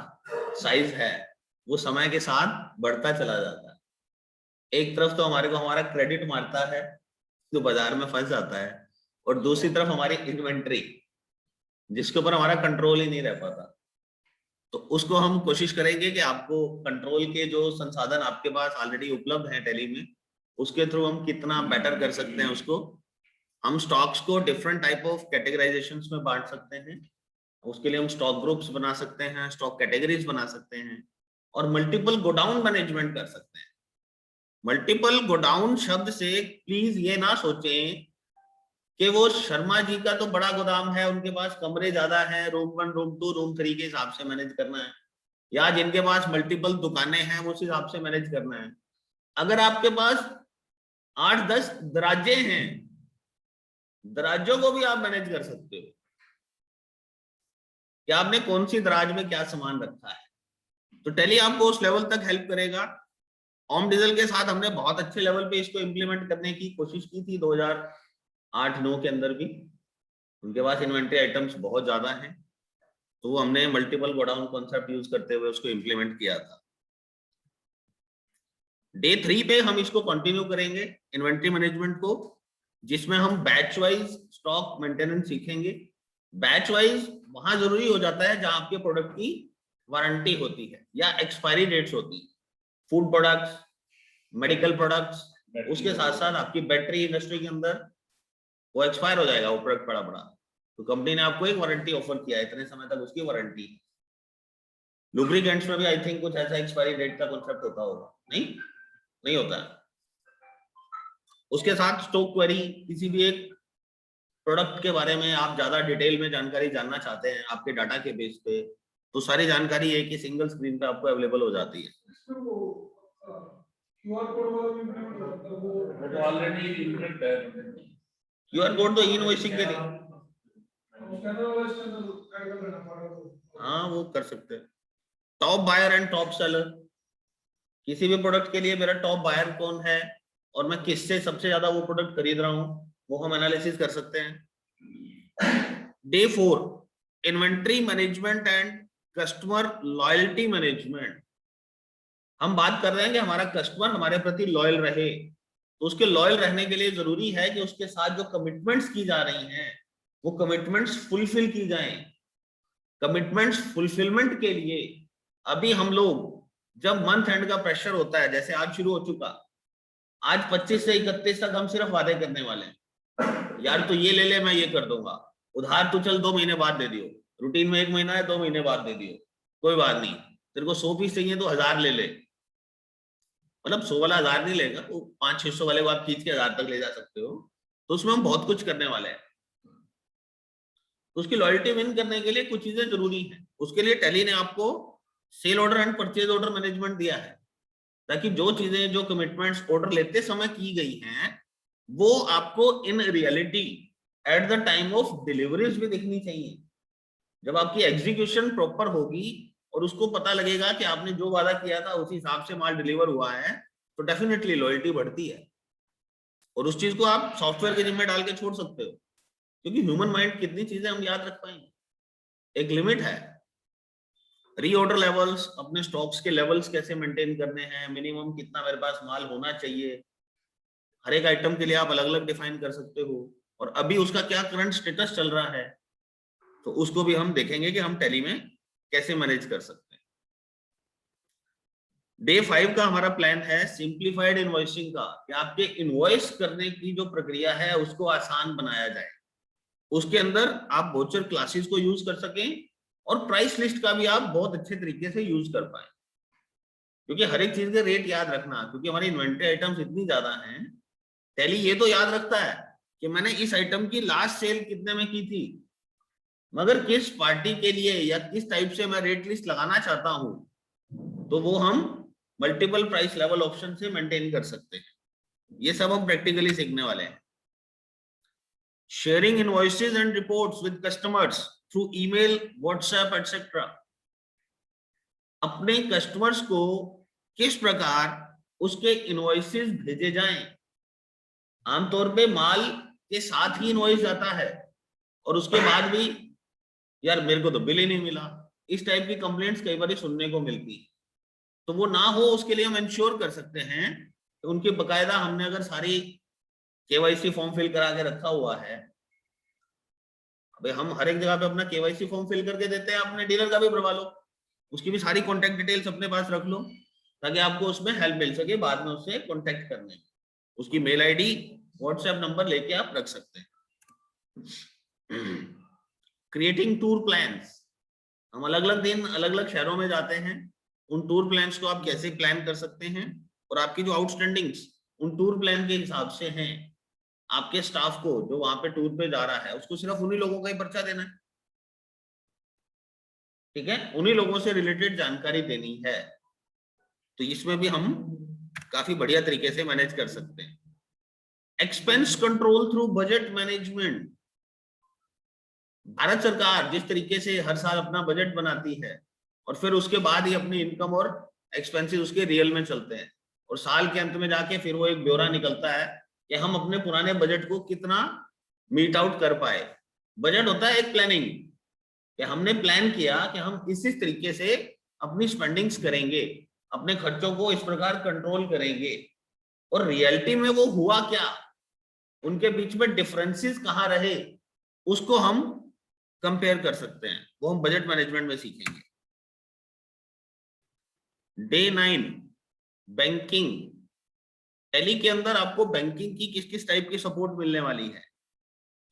साइज है वो समय के साथ बढ़ता चला जाता है। एक तरफ तो हमारे को हमारा क्रेडिट मारता है जो बाजार में फंस जाता है, और दूसरी तरफ हमारी इन्वेंट्री जिसके ऊपर हमारा कंट्रोल ही नहीं रह पाता। तो उसको हम कोशिश करेंगे कि आपको कंट्रोल के जो संसाधन आपके पास ऑलरेडी उपलब्ध हैं टैली में, उसके थ्रू हम कितना बेटर कर सकते हैं उसको। हम स्टॉक्स को डिफरेंट टाइप ऑफ कैटेगराइजेशंस में बांट सकते हैं। उसके लिए हम स्टॉक ग्रुप्स बना सकते हैं, स्टॉक कैटेगरीज बना सकते हैं, और मल्टीपल गोडाउन मैनेजमेंट कर सकते हैं। मल्टीपल गोडाउन शब्द से प्लीज ये ना सोचें कि वो शर्मा जी का तो बड़ा गोदाम है, उनके पास कमरे ज्यादा हैं, रूम 1 रूम 2 रूम 3 के हिसाब से मैनेज करना है, या जिनके पास मल्टीपल दुकानें हैं उस हिसाब से मैनेज करना है। अगर आपके पास 8-10 दराजे हैं, दराजों को भी आप मैनेज कर सकते हो कि आपने कौन सी दराज में क्या सामान रखा है। तो टैली आपको उस लेवल तक हेल्प करेगा। ओम डीजल के साथ हमने बहुत अच्छे लेवल पे इसको इम्प्लीमेंट करने की कोशिश की थी 2008-9 के अंदर भी। उनके पास इन्वेंट्री आइटम्स बहुत ज्यादा हैं, तो वो हमने मल्टीपल गोडाउन कॉन्सेप्ट यूज करते हुए उसको इम्प्लीमेंट किया था। डे 3 पे हम इसको कंटिन्यू करेंगे इन्वेंट्री मैनेजमेंट को, जिसमें हम बैच वाइज स्टॉक मेंटेनेंस सीखेंगे। बैच वाइज वहां जरूरी हो जाता है जहां आपके प्रोडक्ट की वारंटी होती है या एक्सपायरी डेट्स होती है। फूड प्रोडक्ट्स, मेडिकल प्रोडक्ट्स, उसके साथ साथ आपकी बैटरी इंडस्ट्री के अंदर वो एक्सपायर हो जाएगा वो प्रोडक्ट बड़ा बड़ा, तो कंपनी ने आपको एक वारंटी ऑफर किया है, इतने समय तक उसकी वारंटी। लुब्रिकेंट्स में भी आई थिंक कुछ ऐसा एक्सपायरी डेट का कॉन्सेप्ट होता होगा, नहीं होता। उसके साथ स्टॉक क्वेरी, किसी भी एक प्रोडक्ट के बारे में आप ज्यादा डिटेल में जानकारी जानना चाहते हैं आपके डाटा के बेस पे, तो सारी जानकारी एक ही सिंगल स्क्रीन पे आपको अवेलेबल हो जाती है। क्यूआर कोड तो इनवॉइसिंग के लिए, हाँ वो कर सकते हैं। Top buyer and top seller, किसी भी प्रोडक्ट के लिए मेरा टॉप बायर कौन है और मैं किससे सबसे ज्यादा वो प्रोडक्ट खरीद रहा हूं, वो हम एनालिसिस कर सकते हैं। Day 4 inventory management and customer loyalty management. हम बात कर रहे हैं कि हमारा कस्टमर हमारे प्रति लॉयल रहे, तो उसके लॉयल रहने के लिए जरूरी है कि उसके साथ जो कमिटमेंट्स की जा रही हैं वो कमिटमेंट्स फुलफिल की जाएं। कमिटमेंट्स फुलफिलमेंट के लिए अभी हम लोग जब मंथ एंड का प्रेशर होता है, जैसे आज शुरू हो चुका, आज 25 से 31 तक हम सिर्फ वादे करने वाले हैं। यार तू ये ले ले, मैं ये कर दूंगा, उधार तू चल 2 महीने बाद दे दियो, रूटीन में 1 महीना है 2 महीने बाद दे दियो, कोई बात नहीं, तेरे को 100 पीस चाहिए तो 1000 ले ले। मतलब 100 वाला 1000 नहीं लेगा, वो 500-600 वाले को आप खींच के 1000 तक ले जा सकते हो। तो उसमें हम बहुत कुछ करने वाले हैं। तो उसकी लॉयल्टी विन करने के लिए कुछ चीजें जरूरी हैं। उसके लिए टैली ने आपको sale order and purchase order management दिया है, ताकि जो चीजें जो कमिटमेंट्स ऑर्डर लेते समय की गई हैं वो आपको in reality at the time of deliveries भी दिखनी चाहिए। जब आपकी एग्जीक्यूशन प्रॉपर होगी और उसको पता लगेगा कि आपने जो वादा किया था उसी हिसाब से माल डिलीवर हुआ है, तो डेफिनेटली लॉयल्टी बढ़ती है। और उस चीज को आप सॉफ्टवेयर के जिम्मे डाल के छोड़ सकते हो, क्योंकि ह्यूमन माइंड कितनी चीजें हम याद रख पाएंगे, एक लिमिट है। रीऑर्डर लेवल्स, अपने स्टॉक्स के लेवल्स कैसे मेंटेन करने हैं, मिनिमम कितना मेरे पास माल होना चाहिए, हर एक आइटम के लिए आप अलग अलग डिफाइन कर सकते हो, और अभी उसका क्या करंट स्टेटस चल रहा है, तो उसको भी हम देखेंगे कि हम टैली में कैसे मैनेज कर सकते हैं। डे 5 का हमारा प्लान है सिंप्लीफाइड इनवॉइसिंग का, कि आपके इनवॉइस करने की जो प्रक्रिया है उसको आसान बनाया जाए। उसके अंदर आप वाउचर क्लासेस को यूज कर सकें और प्राइस लिस्ट का भी आप बहुत अच्छे तरीके से यूज कर पाए, क्योंकि हर एक चीज के रेट याद रखना, क्योंकि हमारी इन्वेंटरी आइटम्स इतनी ज्यादा हैं। टैली ये तो याद रखता है कि मैंने इस आइटम की लास्ट सेल कितने में की थी, मगर किस पार्टी के लिए या किस टाइप से मैं रेट लिस्ट लगाना चाहता हूं, तो वो हम मल्टीपल प्राइस लेवल ऑप्शन से मेंटेन कर सकते हैं। ये सब हम प्रैक्टिकली सीखने वाले हैं। Sharing invoices and reports with customers through email, WhatsApp etcetera. अपने कस्टमर्स को किस प्रकार उसके इनवॉइसेस भेजे जाएं। आमतौर पे माल के साथ ही इनवॉइस जाता है और उसके बाद भी यार मेरे को तो बिल ही नहीं मिला, इस टाइप की कंप्लेंट्स कई बार सुनने को मिलती है। तो वो ना हो उसके लिए हम इंश्योर कर सकते हैं कि उनके बकायदा हमने अगर सारी केवाईसी फॉर्म फिल करा के रखा हुआ है, अबे हम हर एक जगह पे अपना केवाईसी फॉर्म फिल करके देते हैं, अपने डीलर का भी भरवा लो, उसकी भी सारी कॉन्टेक्ट डिटेल्स अपने पास रख लो, ताकि आपको उसमें हेल्प मिल सके बाद में उससे कॉन्टेक्ट करने में। उसकी मेल आईडी, व्हाट्सएप नंबर लेके आप रख सकते हैं। Creating tour plans. हम अलग अलग दिन अलग अलग शहरों में जाते हैं, उन टूर प्लान्स को आप कैसे प्लान कर सकते हैं, और आपकी जो आउटस्टैंडिंग्स उन टूर प्लान के हिसाब से हैं। आपके स्टाफ को जो वहां पे टूर पे जा रहा है उसको सिर्फ उन्हीं लोगों का ही पर्चा देना है, ठीक है, उन्हीं लोगों से रिलेटेड जानकारी देनी है। तो इसमें भी हम काफी बढ़िया तरीके से मैनेज कर सकते हैं। Expense control through budget management. Bharat सरकार जिस तरीके से हर साल अपना बजट बनाती है और फिर उसके बाद ही अपनी इनकम और एक्सपेंसेस उसके रियल में चलते हैं, और साल के अंत में जाके फिर वो एक ब्यौरा निकलता है कि हम अपने पुराने बजट को कितना मीट आउट कर पाए। बजट होता है एक प्लानिंग, कि हमने प्लान किया कि हम इस तरीके से अपनी स्पेंडिंग्स करेंगे, अपने खर्चों को इस प्रकार कंट्रोल करेंगे, और रियलिटी में वो हुआ क्या, उनके बीच में डिफरेंसेस कहाँ रहे, उसको हम कंपेयर कर सकते हैं। वो हम बजट मैनेजमेंट में सीखेंगे। Day 9 banking. टैली के अंदर आपको बैंकिंग की किस किस टाइप की सपोर्ट मिलने वाली है।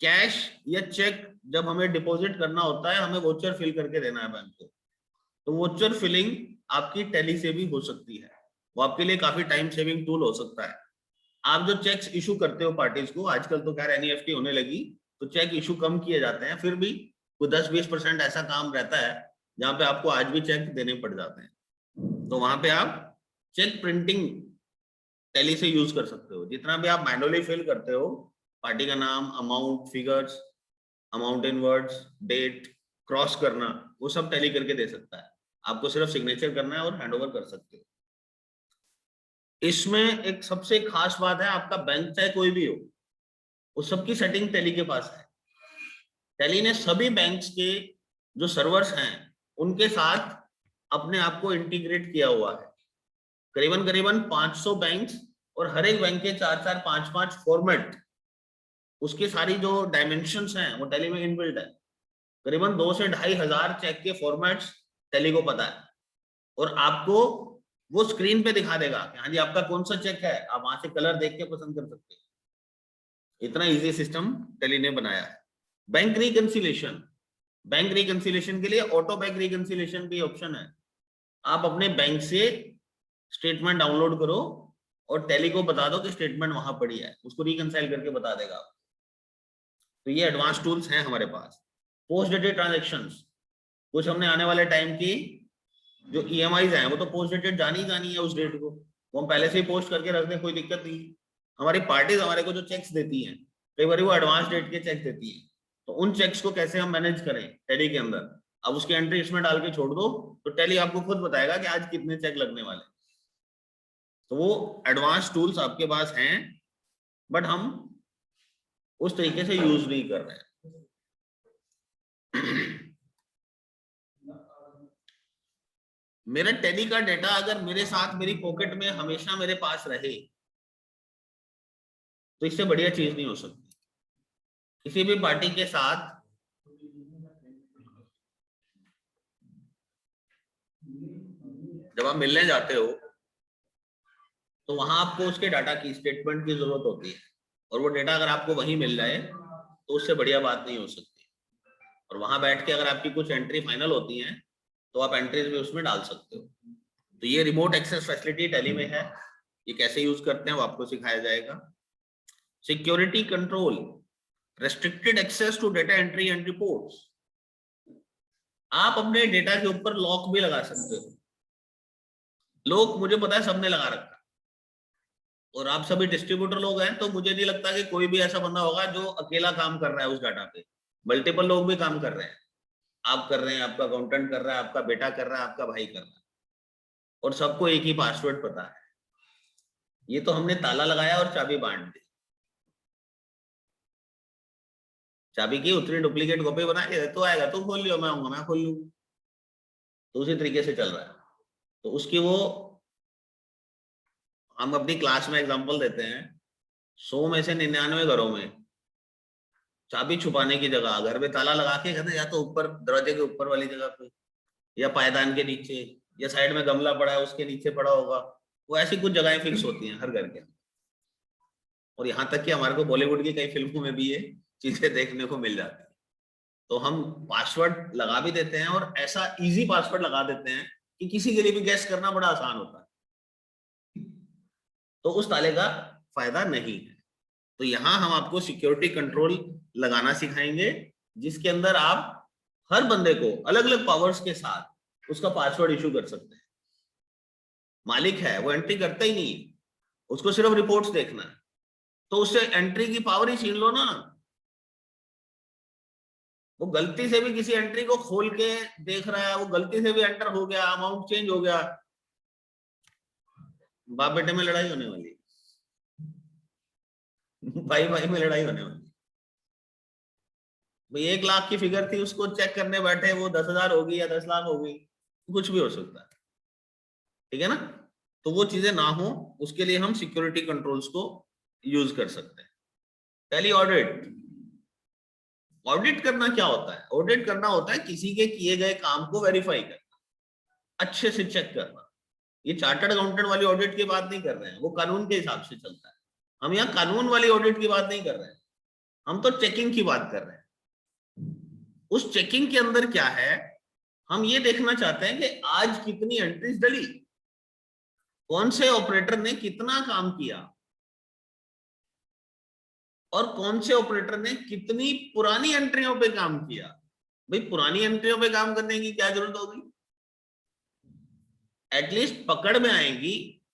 कैश या चेक जब हमें डिपॉजिट करना होता है, हमें वोचर फिल करके देना है बैंक को, तो वोचर फिलिंग आपकी टैली से भी हो सकती है। वो आपके लिए काफी टाइम सेविंग टूल हो सकता है। आप जो चेक्स इशू करते हो पार्टीज को, आजकल तो खैर एनईएफटी होने लगी तो चेक इशू कम किए जाते हैं, फिर भी कोई 10-20% ऐसा काम रहता है जहां पे आपको आज भी चेक देने पड़ जाते हैं। तो वहां पे आप चेक प्रिंटिंग टैली से यूज कर सकते हो। जितना भी आप मैनुअली फिल करते हो, पार्टी का नाम, amount, figures, amount in words, date, cross करना, वो सब टैली करके दे सकता है। आपको सिर्फ सिग्नेचर करना है और हैंडओवर कर सकते हो। इसमें एक सबसे खास बात है, आपका बैंक चाहे कोई भी हो, उस सबकी सेटिंग टैली के पास है। टैली ने सभी बैंक्स के जो सर्वर्स हैं उनके साथ अपने आप को इंटीग्रेट किया हुआ है। करीबन करीबन 500 बैंक्स, और हर एक बैंक के 4-4, 5-5 फॉर्मेट, उसकी सारी जो डायमेंशंस हैं वो टैली में इनबिल्ट है। करीबन 2 से 2,500 चेक के फॉर्मेट्स टैली को पता है, और आपको वो स्क्रीन पे दिखा देगा कि हाँ जी आपका कौन सा चेक है, आप वहां से कलर देख के पसंद कर सकते हैं। इतना इजी सिस्टम टैली ने बनाया है। Bank reconciliation. बैंक रिकंसिलेशन के लिए ऑटो बैंक रिकंसिलेशन भी ऑप्शन है। आप अपने बैंक से स्टेटमेंट डाउनलोड करो और टैली को बता दो कि स्टेटमेंट वहां पड़ी है, उसको रिकंसाइल करके बता देगा। तो ये एडवांस टूल्स हैं हमारे पास। पोस्ट डेटेड ट्रांजेक्शंस, कुछ हमने आने वाले टाइम की जो ईएमआईज हैं वो तो पोस्ट डेटेड जानी ही जानी है, उस डेट को वो हम पहले से ही पोस्ट करके रख दें, कोई दिक्कत नहीं। हमारी पार्टीज हमारे को जो चेक्स देती हैं, कई बार वो एडवांस डेट के चेक देती है, तो उन चेक्स को कैसे हम मैनेज करें टैली के अंदर। अब उसकी एंट्री इसमें डाल के छोड़ दो तो टैली आपको खुद बताएगा कि आज कितने चेक लगने वाले। तो वो एडवांस टूल्स आपके पास हैं, बट हम उस तरीके से यूज नहीं कर रहे हैं। मेरा टैली का डेटा अगर मेरे साथ मेरी पॉकेट में हमेशा मेरे पास रहे, तो इससे बढ़िया चीज नहीं हो सकती। किसी भी पार्टी के साथ जब आप मिलने जाते हो तो वहां आपको उसके डाटा की स्टेटमेंट की जरूरत होती है, और वो डेटा अगर आपको वहीं मिल जाए तो उससे बढ़िया बात नहीं हो सकती। और वहां बैठ के अगर आपकी कुछ एंट्री फाइनल होती है तो आप एंट्रीज भी उसमें डाल सकते हो। तो ये रिमोट एक्सेस फैसिलिटी टैली में है, ये कैसे यूज करते हैं वो आपको सिखाया जाएगा। Security control, restricted access to data entry and reports. आप अपने डेटा के ऊपर लॉक भी लगा सकते हो। लॉक मुझे पता है सबने लगा रखा, और आप सभी डिस्ट्रीब्यूटर लोग हैं, तो मुझे नहीं लगता कि कोई भी ऐसा बंदा होगा जो अकेला काम कर रहा है उस डाटा पे। मल्टीपल लोग भी काम कर रहे हैं, आप कर रहे हैं, आपका अकाउंटेंट कर रहा है, आपका बेटा कर रहा है, आपका भाई कर रहा है, और सबको एक ही पासवर्ड पता है। ये तो हमने ताला लगाया और चाबी बांट दी। चाबी की उतनी डुप्लीकेट कॉपी बना के तो आएगा, तो खोल लियो, मैं आऊंगा मैं खोल लूंगा। तो उसी तरीके से चल रहा है। तो उसकी वो, हम अपनी क्लास में एग्जांपल देते हैं, 100 में से 99 घरों में चाबी छुपाने की जगह घर में ताला लगा के कहते, या तो ऊपर दरवाजे के ऊपर वाली जगह पे, या पायदान के नीचे, या साइड में गमला पड़ा है उसके नीचे पड़ा होगा। वो ऐसी कुछ जगहें फिक्स होती हैं हर घर के। और यहाँ तक कि हमारे को बॉलीवुड की कई फिल्मों में भी ये चीजें देखने को मिल जाती है। तो हम पासवर्ड लगा भी देते हैं, और ऐसा इजी पासवर्ड लगा देते हैं कि किसी के लिए भी गैस करना बड़ा आसान होता है। तो उस ताले का फायदा नहीं है। तो यहाँ हम आपको सिक्योरिटी कंट्रोल लगाना सिखाएंगे, जिसके अंदर आप हर बंदे को अलग अलग पावर्स के साथ उसका पासवर्ड इशू कर सकते हैं। मालिक है वो एंट्री करता ही नहीं है, उसको सिर्फ रिपोर्ट्स देखना है, तो उससे एंट्री की पावर ही छीन लो ना। वो गलती से भी किसी एंट्री को खोल के देख रहा है, वो गलती से भी एंटर हो गया, अमाउंट चेंज हो गया, बाप बेटे में लड़ाई होने वाली, भाई भाई में लड़ाई होने वाली। भाई 1 लाख की फिगर थी, उसको चेक करने बैठे, वो 10,000 होगी या 10 लाख होगी, कुछ भी हो सकता है। ठीक है ना। तो वो चीजें ना हो, उसके लिए हम सिक्योरिटी कंट्रोल्स को यूज कर सकते हैं। पहली ऑडिट। ऑडिट करना क्या होता है? ऑडिट करना होता है किसी के किए गए काम को वेरीफाई करना, अच्छे से चेक करना। ये चार्टर्ड अकाउंटेंट वाली ऑडिट की बात नहीं कर रहे हैं, वो कानून के हिसाब से चलता है। हम यहाँ कानून वाली ऑडिट की बात नहीं कर रहे हैं, हम तो चेकिंग की बात कर रहे हैं। उस चेकिंग के अंदर क्या है, हम ये देखना चाहते हैं कि आज कितनी एंट्रीज डली, कौन से ऑपरेटर ने कितना काम किया, और कौन से ऑपरेटर ने कितनी पुरानी एंट्रियों पे काम किया। भाई पुरानी एंट्रियों पे काम करने की क्या जरूरत होगी? एटलीस्ट पकड़ में आएंगी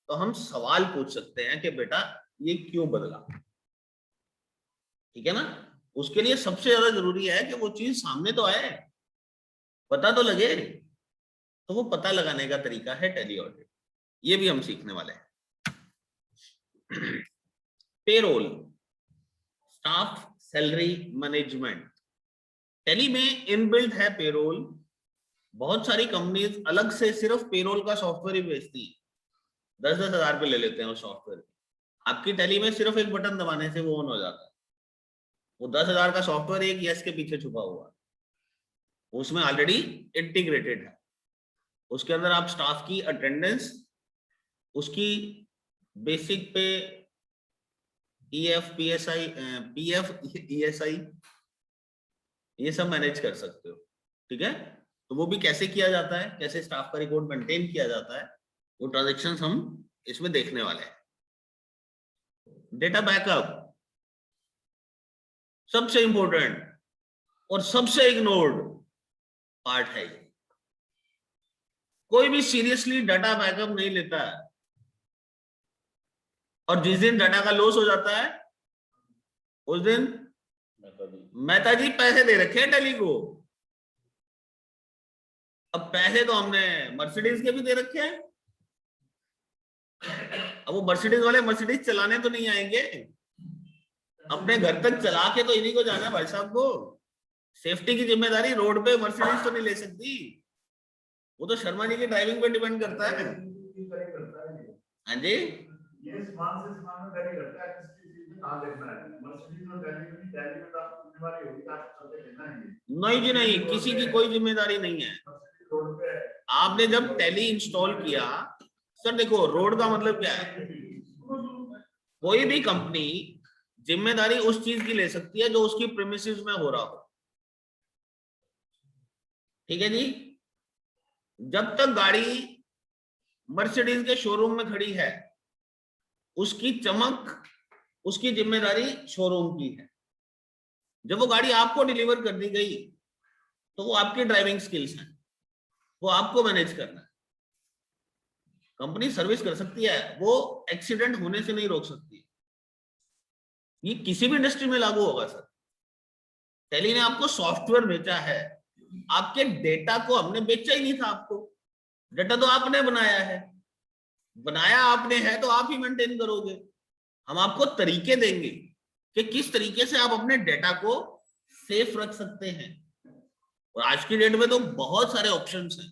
तो हम सवाल पूछ सकते हैं कि बेटा ये क्यों बदला। ठीक है ना। उसके लिए सबसे ज्यादा जरूरी है कि वो चीज सामने तो आए, पता तो लगे। तो वो पता लगाने का तरीका है टैली ऑडिट, ये भी हम सीखने वाले हैं। Payroll, staff salary management. Tally में इनबिल्ट है पेरोल। बहुत सारी कंपनीज अलग से सिर्फ पेरोल का सॉफ्टवेयर ही बेचती है, 10-10 हजार पे ले लेते हैं वो सॉफ्टवेयर। आपकी टैली में सिर्फ एक बटन दबाने से वो ऑन हो जाता है। वो 10,000 का सॉफ्टवेयर एक यस के पीछे छुपा हुआ है, उसमें ऑलरेडी इंटीग्रेटेड है। उसके अंदर आप स्टाफ की अटेंडेंस, उसकी बेसिक पे, EF PSI, PF ESI, ये सब मैनेज कर सकते हो। ठीक है। तो वो भी कैसे किया जाता है, कैसे स्टाफ का रिकॉर्ड मेंटेन किया जाता है, वो ट्रांजैक्शंस हम इसमें देखने वाले हैं। डेटा बैकअप सबसे इंपॉर्टेंट और सबसे इग्नोर्ड पार्ट है। कोई भी सीरियसली डाटा बैकअप नहीं लेता है, और जिस दिन डाटा का लॉस हो जाता है उस दिन मेहता जी पैसे दे रखे हैं टैली को। अब पैसे तो हमने मर्सिडीज के भी दे रखे हैं, अब वो मर्सिडीज वाले मर्सिडीज चलाने तो नहीं आएंगे, अपने घर तक चला के तो इन्हीं को जाना है भाई साहब को। सेफ्टी की जिम्मेदारी रोड पे मर्सिडीज तो नहीं ले सकती, वो तो शर्मा जी की ड्राइविंग पे डिपेंड करता है। हाँ जी, ये सामान में वैरी करता है, किसकी चीज में कहां देखना है। मर्सिडीज और दिल्ली में तो आपको जिम्मेदारी होगी, आप चलते रहना है। नहीं जी नहीं, किसी की कोई जिम्मेदारी नहीं है। रोड पे आपने जब टैली इंस्टॉल किया, सर देखो रोड का मतलब क्या है, कोई भी कंपनी जिम्मेदारी उस चीज की ले सकती है जो उसकी प्रीमिसेस में हो रहा हो। ठीक है जी। जब तक गाड़ी मर्सिडीज के शोरूम में खड़ी है, उसकी चमक, उसकी जिम्मेदारी शोरूम की है। जब वो गाड़ी आपको डिलीवर कर दी गई तो वो आपकी ड्राइविंग स्किल्स हैं, वो आपको मैनेज करना है। कंपनी सर्विस कर सकती है, वो एक्सीडेंट होने से नहीं रोक सकती। ये किसी भी इंडस्ट्री में लागू होगा सर। टेली ने आपको सॉफ्टवेयर बेचा है, आपके डेटा को हमने बेचा ही नहीं था आपको। डेटा तो आपने बनाया है, बनाया आपने है तो आप ही मेंटेन करोगे। हम आपको तरीके देंगे कि किस तरीके से आप अपने डेटा को सेफ रख सकते हैं। और आज की डेट में तो बहुत सारे ऑप्शंस हैं।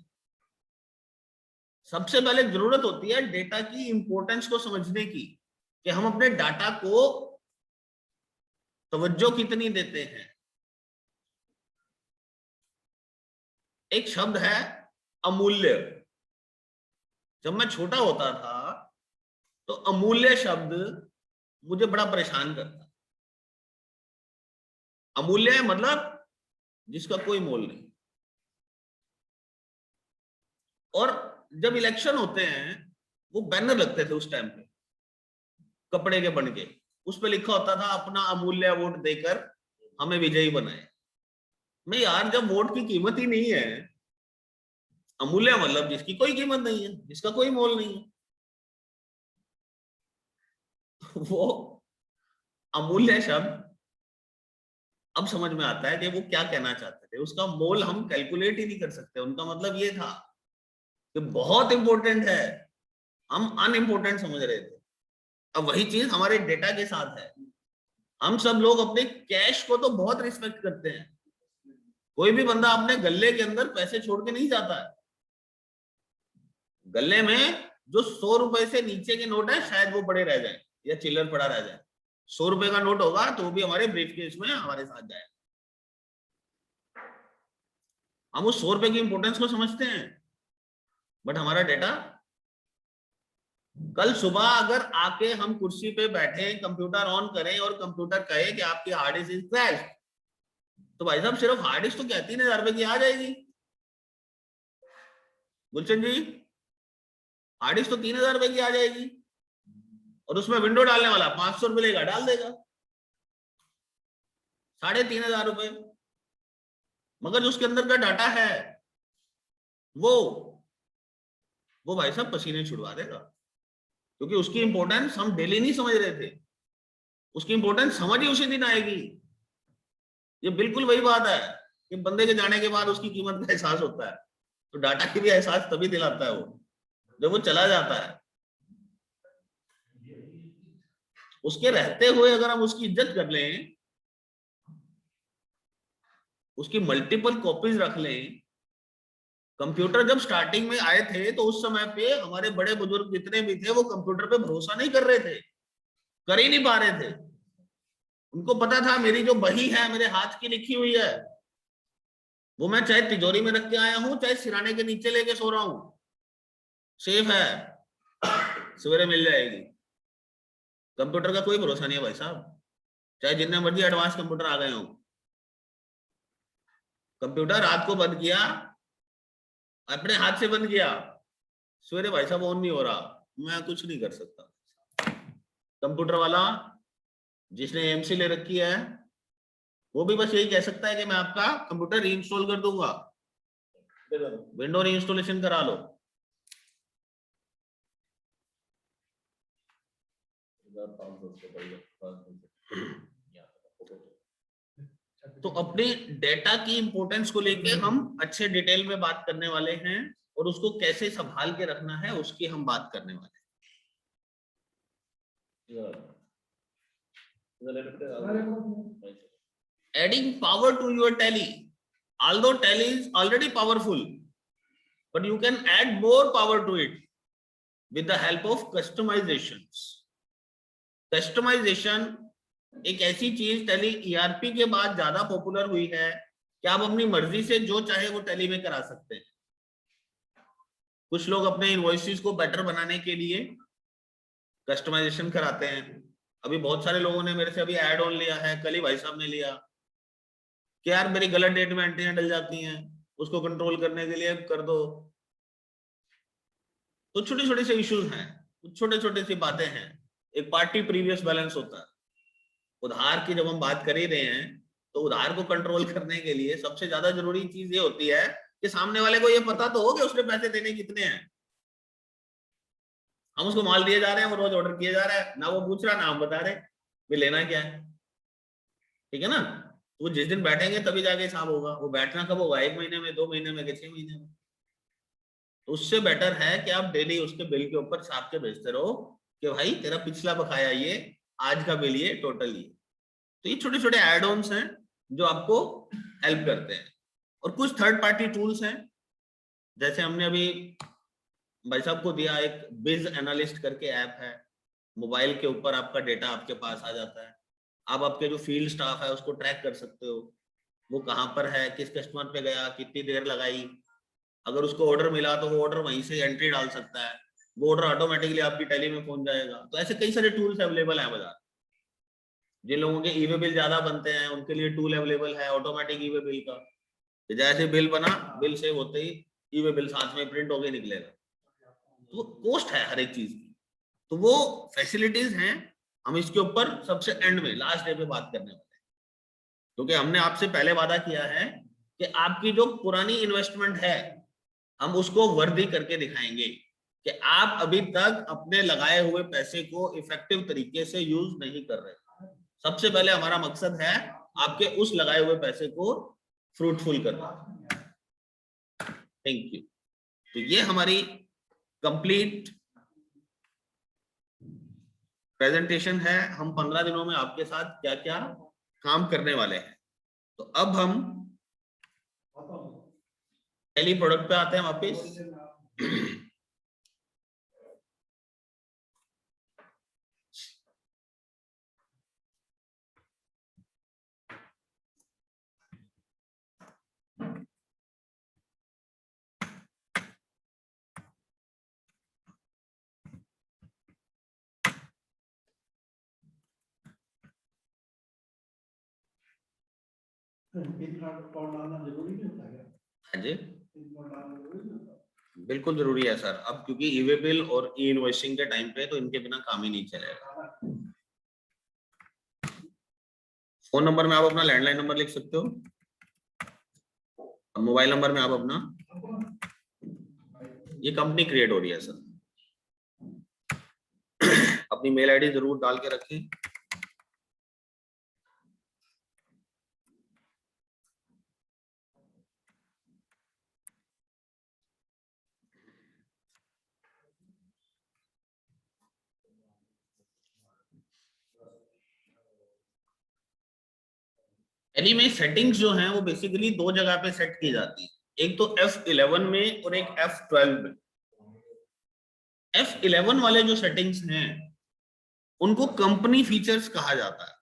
सबसे पहले जरूरत होती है डेटा की इंपॉर्टेंस को समझने की, कि हम अपने डाटा को तवज्जो कितनी देते हैं। एक शब्द है अमूल्य। जब मैं छोटा होता था तो अमूल्य शब्द मुझे बड़ा परेशान करता। अमूल्य मतलब जिसका कोई मोल नहीं। और जब इलेक्शन होते हैं, वो बैनर लगते थे उस टाइम पे कपड़े के बन के, उस पे लिखा होता था अपना अमूल्य वोट देकर हमें विजयी बनाए। मैं यार, जब वोट की कीमत ही नहीं है, अमूल्य मतलब जिसकी कोई कीमत नहीं है, जिसका कोई मोल नहीं है, वो अमूल्य शब्द अब समझ में आता है कि वो क्या कहना चाहते थे। उसका मोल हम कैलकुलेट ही नहीं कर सकते। उनका मतलब ये था कि बहुत इंपॉर्टेंट है, हम अनइम्पोर्टेंट समझ रहे थे। अब वही चीज हमारे डेटा के साथ है। हम सब लोग अपने कैश को तो बहुत रिस्पेक्ट करते हैं। कोई भी बंदा अपने गल्ले के अंदर पैसे छोड़ के नहीं जाता है। गल्ले में जो 100 रुपए से नीचे के नोट है शायद वो पड़े रह जाए या चिल्लर पड़ा रह जाए। 100 रुपए का नोट होगा तो भी हमारे ब्रीफकेस में हमारे साथ जाए। हम उस 100 रुपए की इंपॉर्टेंस को समझते हैं, बट हमारा डेटा, कल सुबह अगर आके हम कुर्सी पे बैठे, कंप्यूटर ऑन करें और कंप्यूटर कहे कि आपकी हार्ड डिस्क इज क्रैश, तो भाई साहब सिर्फ हार्ड डिस्क तो क्या 3,000 रुपए की आ जाएगी। गुलशन जी, हार्ड डिस्क तो 3,000 रुपए की आ जाएगी, और उसमें विंडो डालने वाला 500 रुपए लेगा, डाल देगा 3,500 रुपए। मगर जो उसके अंदर का डाटा है वो भाई साहब पसीने छुड़वा देगा, क्योंकि उसकी इंपॉर्टेंस हम डेली नहीं समझ रहे थे। उसकी इंपॉर्टेंस समझ ही उसी दिन आएगी। ये बिल्कुल वही बात है कि बंदे के जाने के बाद उसकी कीमत का एहसास होता है। तो डाटा की भी एहसास तभी दिलाता है वो, जब वो चला जाता है। उसके रहते हुए अगर हम उसकी इज्जत कर लें, उसकी मल्टीपल कॉपीज रख लें। कंप्यूटर जब स्टार्टिंग में आए थे तो उस समय पे हमारे बड़े बुजुर्ग जितने भी थे वो कंप्यूटर पे भरोसा नहीं कर रहे थे, कर ही नहीं पा रहे थे। उनको पता था मेरी जो बही है मेरे हाथ की लिखी हुई है, वो मैं चाहे तिजोरी में रख के आया हूं, चाहे सिराने के नीचे लेके सो रहा हूं, सेफ है, सवेरे मिल जाएगी। कंप्यूटर का कोई भरोसा नहीं है भाई साहब, चाहे जितने मर्जी एडवांस कंप्यूटर आ गए हो। कंप्यूटर रात को बंद किया, अपने हाथ से बंद किया, सवेरे भाई साहब ऑन नहीं हो रहा, मैं कुछ नहीं कर सकता। कंप्यूटर वाला जिसने एमसी ले रखी है वो भी बस यही कह सकता है कि मैं आपका कंप्यूटर रीइंस्टॉल कर दूंगा, विंडो रीइंस्टॉलेशन करा लो। तो अपने डेटा की इंपॉर्टेंस को लेके हम अच्छे डिटेल में बात करने वाले हैं, और उसको कैसे संभाल के रखना है उसकी हम बात करने वाले हैं। Adding power to your tally, although tally is already powerful, but you can add more power to it with the help of customizations. Customization एक ऐसी चीज टैली ईआरपी के बाद ज्यादा पॉपुलर हुई है कि आप अपनी मर्जी से जो चाहे वो टैली में करा सकते हैं। कुछ लोग अपने इनवॉइसेस को बेटर बनाने के लिए कस्टमाइजेशन कराते हैं, अभी बहुत सारे लोगों ने मेरे से अभी ऐड ऑन लिया है, कल ही भाई साहब ने लिया कि यार मेरी गलत डेट में एंट्रियां डल जाती हैं, उसको कंट्रोल करने के लिए कर दो। तो छोटे छोटे से इश्यूज हैं, छोटे छोटे सी बातें हैं। एक पार्टी प्रीवियस बैलेंस होता है। उधार की जब हम बात कर ही रहे हैं तो उधार को कंट्रोल करने के लिए सबसे ज्यादा जरूरी चीज ये होती है कि सामने वाले को ये पता तो हो कि उसने पैसे देने कितने हैं। हम उसको माल दिए जा रहे हैं, वो रोज ऑर्डर किए जा रहा है, ना वो पूछ रहा ना हम बता रहे भी लेना क्या है। ठीक है ना। तो वो जिस दिन बैठेंगे तभी जाके हिसाब होगा। वो बैठना कब होगा, 1 महीने में, 2 महीने में, 6 महीने में। तो उससे बेटर है कि आप डेली उसके बिल के ऊपर छाप के भेजते रहो कि भाई तेरा पिछला बकाया ये, आज का बिल ये, टोटल ये। तो ये छोटे छोटे एड ऑन्स हैं जो आपको हेल्प करते हैं। और कुछ थर्ड पार्टी टूल्स हैं, जैसे हमने अभी भाई साहब को दिया एक बिज एनालिस्ट करके ऐप है। मोबाइल के ऊपर आपका डेटा आपके पास आ जाता है। आप आपके जो फील्ड स्टाफ है उसको ट्रैक कर सकते हो, वो कहाँ पर है, किस कस्टमर पे गया, कितनी देर लगाई। अगर उसको ऑर्डर मिला तो वो ऑर्डर वहीं से एंट्री डाल सकता है, वो ऑर्डर ऑटोमेटिकली आपकी टैली में पहुंच जाएगा। तो ऐसे कई सारे टूल्स अवेलेबल हैं बाजार। जिन लोगों के ईवे बिल ज्यादा बनते हैं उनके लिए टूल अवेलेबल है ऑटोमेटिक ईवे बिल का। जैसे बिल बना, बिल सेव होते ही ईवे बिल साथ में प्रिंट होके निकलेगा। तो कॉस्ट है हर एक चीज की, तो वो फैसिलिटीज हैं। हम इसके ऊपर सबसे एंड में लास्ट डे पे बात करने वाले हैं, क्योंकि हमने आपसे पहले वादा किया है कि आपकी जो पुरानी इन्वेस्टमेंट है हम उसको वर्दी करके दिखाएंगे कि आप अभी तक अपने लगाए हुए पैसे को इफेक्टिव तरीके से यूज नहीं कर रहे। सबसे पहले हमारा मकसद है आपके उस लगाए हुए पैसे को फ्रूटफुल करना। Thank you. तो ये हमारी कंप्लीट प्रेजेंटेशन है। हम 15 दिनों में आपके साथ क्या क्या काम करने वाले हैं। तो अब हम टेली प्रोडक्ट पे आते हैं वापस। हाँ जी, बिल्कुल जरूरी है सर। अब क्योंकि ईवे बिल और ई इनवॉइसिंग के टाइम पे तो इनके बिना काम ही नहीं चलेगा। फोन नंबर में आप अपना लैंडलाइन नंबर लिख सकते हो, और मोबाइल नंबर में आप अपना, ये कंपनी क्रिएट हो रही है सर। अपनी मेल आईडी जरूर डाल के रखें। टैली में सेटिंग्स जो हैं वो बेसिकली 2 जगह पे सेट की जाती है, एक तो F11 में और एक F12 में। F11 वाले जो सेटिंग्स हैं उनको कंपनी फीचर्स कहा जाता है।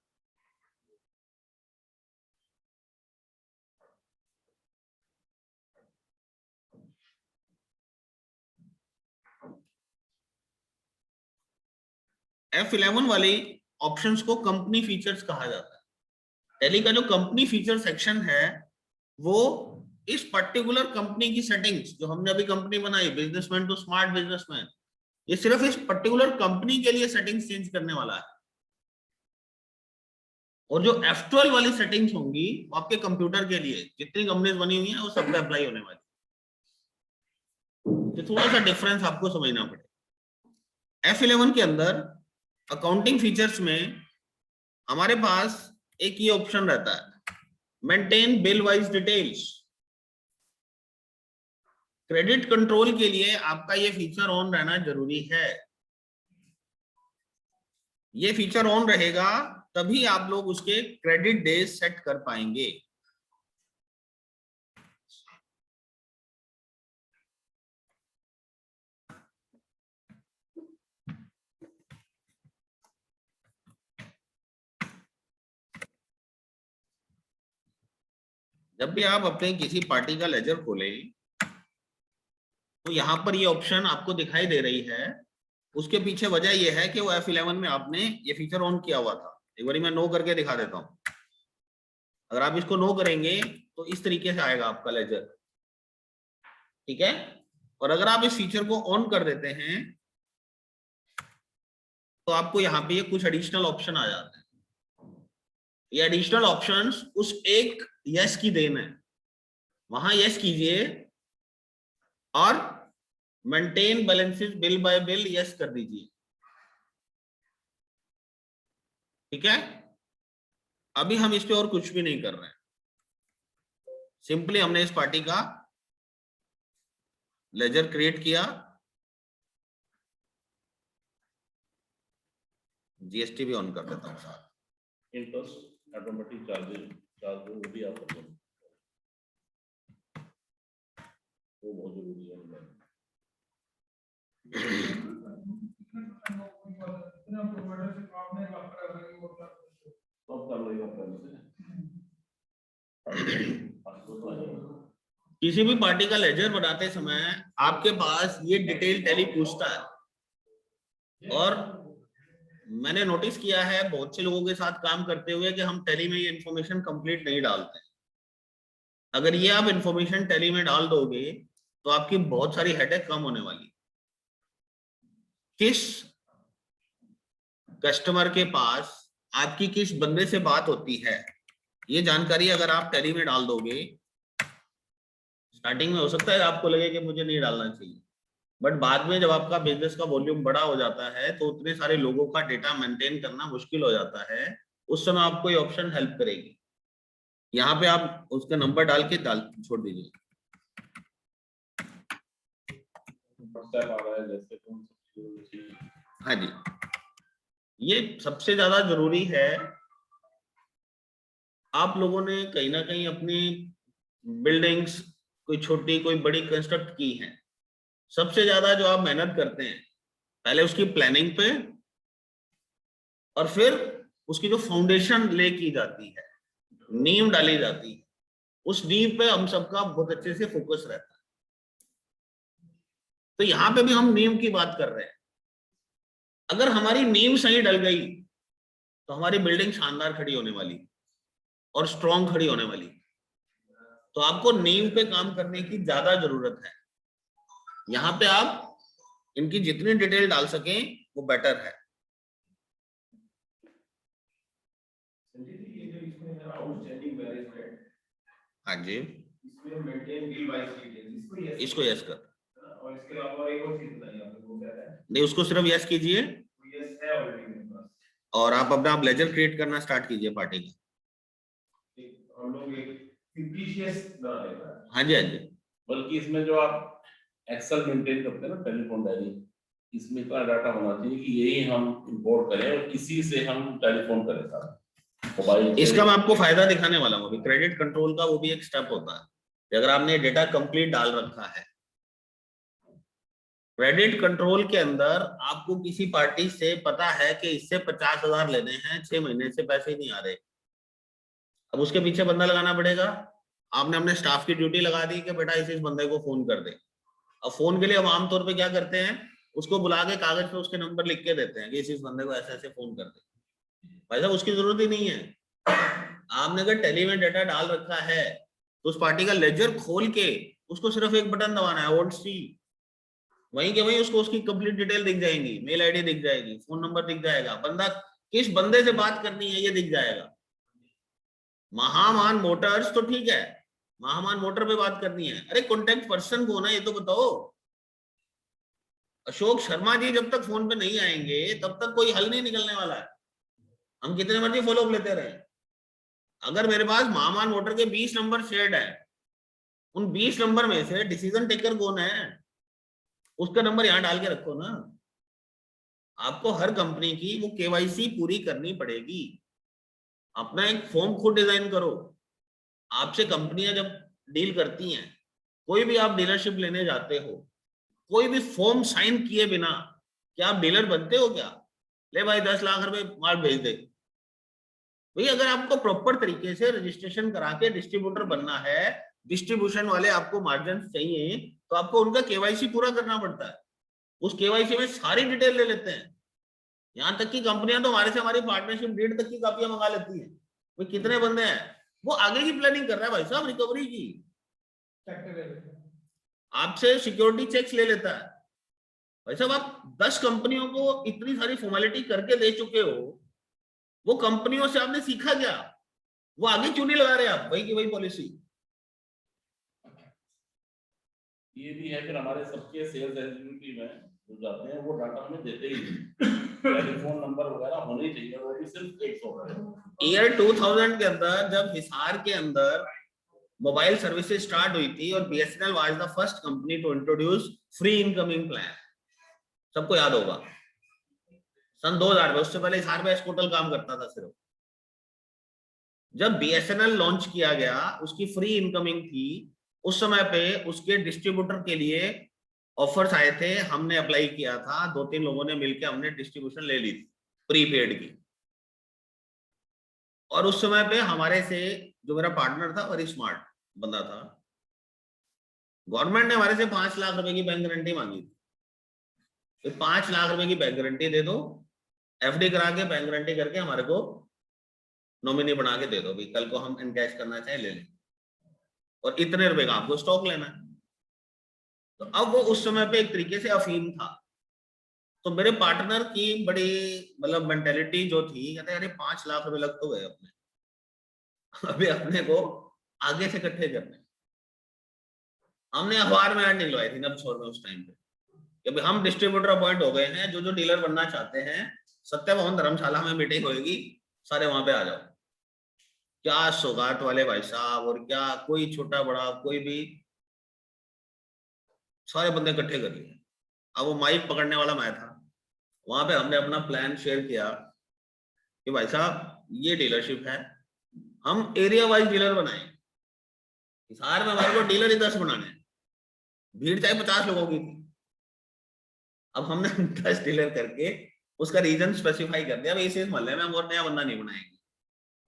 F11 वाले ऑप्शंस को कंपनी फीचर्स कहा जाता है। टैली का जो कंपनी फीचर सेक्शन है वो इस पर्टिकुलर कंपनी की सेटिंग्स, जो हमने अभी कंपनी बनाई बिजनेसमैन टू स्मार्ट बिजनेसमैन, ये सिर्फ इस पर्टिकुलर कंपनी के लिए सेटिंग्स चेंज करने वाला है। और जो F12 वाली सेटिंग्स होंगी वो आपके कंप्यूटर के लिए, जितनी कंपनीज बनी हुई हैं वो सब पे अप्लाई होने वाली। तो थोड़ा सा डिफरेंस आपको समझना पड़ेगा। F11 के अंदर अकाउंटिंग फीचर्स में हमारे पास एक ये ऑप्शन रहता है, maintain bill wise details. Credit control के लिए आपका ये फीचर ऑन रहना जरूरी है। ये फीचर ऑन रहेगा तभी आप लोग उसके क्रेडिट डेज सेट कर पाएंगे। जब भी आप अपने किसी पार्टी का लेजर खोलें तो यहां पर ये ऑप्शन आपको दिखाई दे रही है उसके पीछे वजह यह है कि वो F11 में आपने ये फीचर ऑन किया हुआ था। एक बार मैं नो करके दिखा देता हूं। अगर आप इसको नो करेंगे तो इस तरीके से आएगा आपका लेजर, ठीक है। और अगर आप इस फीचर को ऑन कर देते हैं तो आपको यहाँ पे ये कुछ एडिशनल ऑप्शन आ जाते हैं। ये एडिशनल ऑप्शंस उस एक यस की देन है। वहां यस कीजिए और maintain balances bill bye bill yes कर दीजिए, ठीक है। अभी हम इस पे और कुछ भी नहीं कर रहे हैं, सिंपली हमने इस पार्टी का लेजर क्रिएट किया, जीएसटी भी ऑन कर देता हूं साथ, इंटरेस्ट ऑटोमेटिक चार्ज वो भी आप कर दें, वो बहुत जरूरी है। किसी भी पार्टी का लेजर बनाते समय आपके पास ये डिटेल टैली पूछता है। और मैंने नोटिस किया है बहुत से लोगों के साथ काम करते हुए कि हम टैली में ये इंफॉर्मेशन कंप्लीट नहीं डालते। अगर ये आप इंफॉर्मेशन टैली में डाल दोगे तो आपकी बहुत सारी हेडेक कम होने वाली। किस कस्टमर के पास आपकी किस बंदे से बात होती है, ये जानकारी अगर आप टैली में डाल दोगे, स्टार्टिंग में हो सकता है आपको लगे कि मुझे नहीं डालना चाहिए, बट बाद में जब आपका बिजनेस का वॉल्यूम बड़ा हो जाता है तो उतने सारे लोगों का डेटा मेंटेन करना मुश्किल हो जाता है। उस समय आपको ये ऑप्शन हेल्प करेगी। यहाँ पे आप उसका नंबर डाल के छोड़ दीजिए। हाँ जी, ये सबसे ज्यादा जरूरी है। आप लोगों ने कहीं ना कहीं अपनी बिल्डिंग्स कोई छोटी कोई बड़ी कंस्ट्रक्ट की है, सबसे ज्यादा जो आप मेहनत करते हैं पहले उसकी प्लानिंग पे और फिर उसकी जो फाउंडेशन ले की जाती है, नींव डाली जाती है, उस नींव पे हम सबका बहुत अच्छे से फोकस रहता है। तो यहां पे भी हम नींव की बात कर रहे हैं। अगर हमारी नींव सही डल गई तो हमारी बिल्डिंग शानदार खड़ी होने वाली और स्ट्रॉन्ग खड़ी होने वाली। तो आपको नींव पे काम करने की ज्यादा जरूरत है। यहाँ पे आप इनकी जितनी डिटेल डाल सकें वो बेटर है। हाँ जी, इसको यस कर, और इसके अलावा एक और चीज बताइए आप लोगों को, क्या है नहीं उसको सिर्फ यस कीजिए यस है ऑलरेडी मेरे पास, और आप अपना लेजर क्रिएट करना स्टार्ट कीजिए पार्टी का। हम लोग एक फिक्टिशियस बना देगा। हाँ जी, हाँ जी, बल्कि इसमें जो आप एक्सेल मेंटेन करते हैं ना, टेलीफोन डायरी, इसमें इतना डाटा होना चाहिए कि यही हम इंपोर्ट करें और इसी से हम टेलीफोन करें सारा मोबाइल। इसका मैं आपको फायदा दिखाने वाला हूँ। क्रेडिट कंट्रोल का वो भी एक स्टेप होता है। अगर आपने डेटा कंप्लीट डाल रखा है, क्रेडिट कंट्रोल के अंदर आपको किसी पार्टी से पता है कि इससे 50,000 लेने हैं, 6 महीने से पैसे नहीं आ रहे, अब उसके पीछे बंदा लगाना पड़ेगा। आपने अपने स्टाफ की ड्यूटी लगा दी कि बेटा इस बंदे को फोन कर दे। अब फोन के लिए हम आमतौर पे क्या करते हैं, उसको बुला के कागज पे उसके नंबर लिख के देते हैं कि इस बंदे को ऐसे ऐसे फोन कर दे। भाई साहब उसकी जरूरत ही नहीं है। आपने अगर टेली में डेटा डाल रखा है तो उस पार्टी का लेजर खोल के उसको सिर्फ एक बटन दबाना है, ओल्ड सी, वहीं के वहीं उसको उसकी कंप्लीट डिटेल दिख जाएंगी, मेल आईडी दिख जाएगी, फोन नंबर दिख जाएगा, बंदा किस बंदे से बात करनी है ये दिख जाएगा। महामान मोटर्स तो ठीक है, महामान मोटर पे बात करनी है, अरे कॉन्टेक्ट पर्सन कौन है ये तो बताओ। अशोक शर्मा जी जब तक फोन पे नहीं आएंगे तब तक कोई हल नहीं निकलने वाला है, हम कितने मर्जी फॉलोअप लेते रहे। अगर मेरे पास महामान मोटर के 20 नंबर शेयर्ड है, उन 20 नंबर में से डिसीजन टेकर कौन है उसका नंबर यहां डाल के रखो ना। आपको हर कंपनी की वो केवाईसी पूरी करनी पड़ेगी। अपना एक फॉर्म खुद डिजाइन करो। आपसे कंपनियां जब डील करती हैं, कोई भी आप डीलरशिप लेने जाते हो, कोई भी फॉर्म साइन किए बिना क्या आप डीलर बनते हो क्या? ले भाई 10 लाख रुपए माल भेज दे। भाई अगर आपको प्रॉपर तरीके से रजिस्ट्रेशन करा के डिस्ट्रीब्यूटर बनना है, डिस्ट्रीब्यूशन वाले आपको मार्जिन चाहिए, तो आपको उनका केवाईसी पूरा करना पड़ता है। उस केवाईसी में सारी डिटेल ले लेते हैं। यहाँ तक कि कंपनियां तो हमारे से हमारी पार्टनरशिप डीड तक की कॉपियां मंगा लेती हैं। वो कितने बंदे हैं, वो आगे की प्लानिंग कर रहा है भाई साहब, रिकवरी की। आपसे सिक्योरिटी चेक्स ले लेता है। भाई साहब आप 10 कंपनियों को इतनी सारी फॉर्मेलिटी करके दे चुके हो, वो कंपनियों से आपने सीखा क्या? वो आगे क्यों नहीं लगा रहे आप वही की वही पॉलिसी? ये भी है, फिर हमारे सबके सेल्स एग्जीक्यूटिव में जो जाते हैं वो डाटा हमें देते ही नहीं, टेलीफोन नंबर वगैरह होने ही चाहिए, वो भी सिर्फ 100 है। ईयर 2000 के अंदर जब हिसार के अंदर मोबाइल सर्विसेज स्टार्ट हुई थी और BSNL was the first company to introduce free incoming plan, सबको याद होगा, सन 2000 में। उससे पहले हिसार में एस्कोटल काम करता था सिर्फ। जब बीएसएनएल लॉन्च किया गया, उसकी फ्री इनकमिंग थी, उस समय पे उसके डिस्ट्रीब्यूटर के लिए ऑफर्स आए थे, हमने अप्लाई किया था, 2-3 लोगों ने मिलकर हमने डिस्ट्रीब्यूशन ले ली थी प्रीपेड की। और उस समय पे हमारे से जो मेरा पार्टनर था, वेरी स्मार्ट बंदा था, गवर्नमेंट ने हमारे से 5 लाख रुपए की बैंक गारंटी मांगी थी। तो 5 लाख रुपए की बैंक गारंटी दे दो, एफडी करा के बैंक गारंटी करके हमारे को नॉमिनी बना के दे दो, भाई कल को हम इनकैश करना चाहे ले लें, और इतने रुपए का आपको स्टॉक लेना है। तो अब वो उस समय पे एक तरीके से अफीम था। तो मेरे पार्टनर की बड़ी मतलब मेंटेलिटी जो थी, कहते अरे 5 लाख रुपए लग तो गए अपने, अभी अपने को आगे से इकट्ठे करने। हमने अखबार में ऐड निकलवाई थी नब्सोर में उस टाइम पे, कि अभी हम डिस्ट्रीब्यूटर अपॉइंट हो गए हैं, जो जो डीलर बनना चाहते हैं सत्य भवन धर्मशाला में मीटिंग होगी, सारे वहां पे आ जाओ। क्या सौगात वाले भाई साहब, और क्या कोई छोटा बड़ा कोई भी, सारे बंदे इकट्ठे कर लिए। अब वो माइक पकड़ने वाला मैं था, वहां पे हमने अपना प्लान शेयर किया कि भाई साहब ये डीलरशिप है, हम एरिया वाइज डीलर बनाए। हिसार में हमारे को डीलर ही 10 बनाने हैं, भीड़ चाहे 50 लोगों की थी। अब हमने 10 डीलर करके उसका रीजन स्पेसिफाई कर दिया, भाई इस मोहल्ले में हम और नया बंदा नहीं बनाएंगे,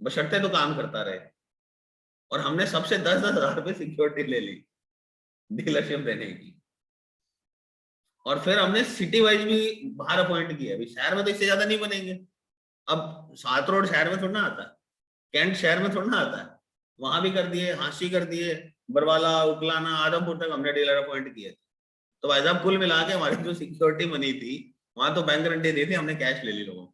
बशर्ते तो काम करता रहे। और हमने सबसे 10-10 हजार रुपए सिक्योरिटी ले ली डीलरशिप देने की। और फिर हमने सिटी वाइज भी बाहर अपॉइंट किया, अभी शहर में तो इससे ज्यादा नहीं बनेंगे। अब 7 रोड शहर में थोड़ा ना आता है, कैंट शहर में थोड़ा ना आता है, वहां भी कर दिए, हांसी कर दिए, बरवाला, उकलाना, आदमपुर तक हमने डीलर अपॉइंट किए। तो भाई साहब कुल मिला के हमारी जो सिक्योरिटी बनी थी, वहां तो बैंक गारंटी दी थी, हमने कैश ले ली लोगों।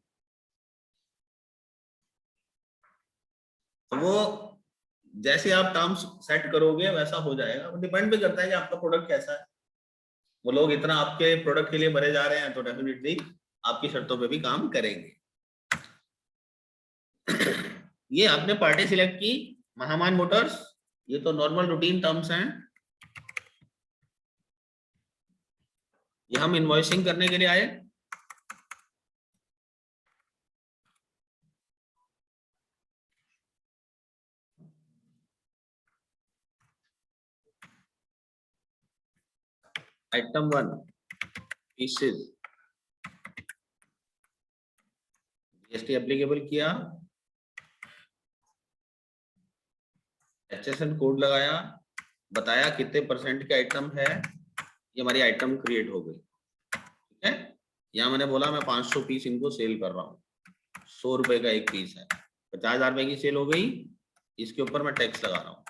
तो वो जैसे आप टर्म्स सेट करोगे वैसा हो जाएगा, वो डिपेंड भी करता है कि आपका प्रोडक्ट कैसा है। वो लोग इतना आपके प्रोडक्ट के लिए भरे जा रहे हैं तो डेफिनेटली आपकी शर्तों पे भी काम करेंगे। ये आपने पार्टी सिलेक्ट की, महामान मोटर्स, ये तो नॉर्मल रूटीन टर्म्स हैं। ये हम इनवॉइसिंग करने के लिए आए। आइटम 1 पीसेस, जीएसटी एप्लीकेबल किया, HSN कोड लगाया, बताया कितने % के आइटम है, ये हमारी आइटम क्रिएट हो गई। ठीक है, यहाँ मैंने बोला मैं 500 पीस इनको सेल कर रहा हूँ, 100 रुपए का एक पीस है, 50,000 रुपए की सेल हो गई, इसके ऊपर मैं टैक्स लगा रहा हूँ।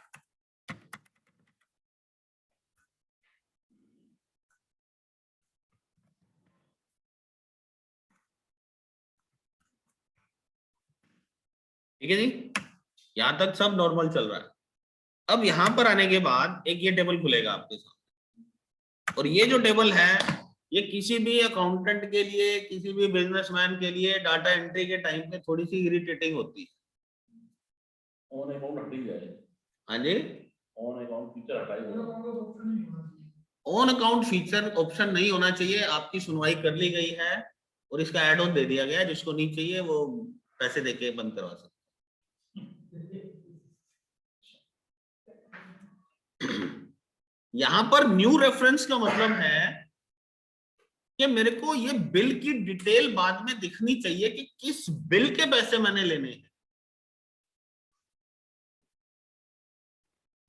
ठीक है जी, यहां तक सब नॉर्मल चल रहा है। अब यहां पर आने के बाद एक ये टेबल खुलेगा आपके साथ, और ये जो टेबल है ये किसी भी अकाउंटेंट के लिए, किसी भी बिजनेसमैन के लिए डाटा एंट्री के टाइम पे थोड़ी सी इरिटेटिंग होती है। ऑन अकाउंट हट ही जाए। हाँ जी, ऑन अकाउंट फीचर हटाई, ऑन अकाउंट फीचर ऑप्शन नहीं होना चाहिए। आपकी सुनवाई कर ली गई है और इसका एड ऑन दे दिया गया है, जिसको नहीं चाहिए वो पैसे देके बंद करवा सकते। यहां पर न्यू रेफरेंस का मतलब है कि मेरे को ये बिल की डिटेल बाद में दिखनी चाहिए कि किस बिल के पैसे मैंने लेने हैं।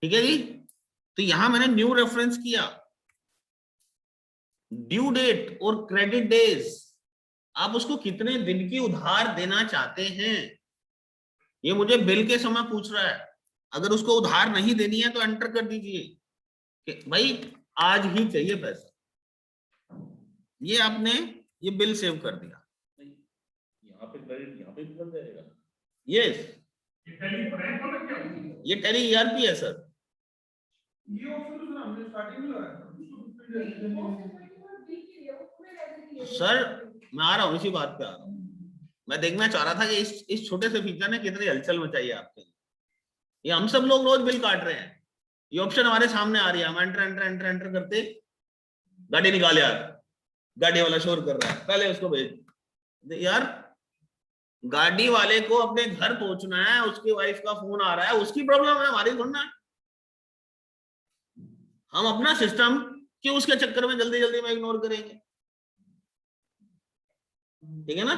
ठीक है जी, तो यहां मैंने न्यू रेफरेंस किया, ड्यू डेट और क्रेडिट डेज, आप उसको कितने दिन की उधार देना चाहते हैं, ये मुझे बिल के समय पूछ रहा है। अगर उसको उधार नहीं देनी है तो एंटर कर दीजिए कि भाई आज ही चाहिए पैसा। ये आपने ये बिल सेव कर दिया। यहाँ पे क्रेडिट यहाँ पे भी बन जाएगा। यस, ये टैली ब्रांड को लग गया। ये टैली ईआरपी है सर। ये ऑप्शन तो सर हमने स्टार्टिंग में लगाया था। सर मैं आ रहा हूँ, इसी बात पे आ रहा हूँ। मैं देखना चाह रहा था कि इस छोटे से फीचर ने कितनी हलचल मचाई है आपके। ये हम सब लोग रोज बिल काट रहे हैं, ये ऑप्शन हमारे सामने आ रही है, हम एंटर एंटर एंटर एंटर करते गाड़ी निकाल यार, गाड़ी वाला शोर कर रहा है, पहले उसको भेज यार। गाड़ी वाले को अपने घर पहुंचना है, उसकी वाइफ का फोन आ रहा है, उसकी प्रॉब्लम है, हमारी थोड़ी ना। हम अपना सिस्टम क्यों उसके चक्कर में जल्दी जल्दी में इग्नोर करेंगे? ठीक है ना?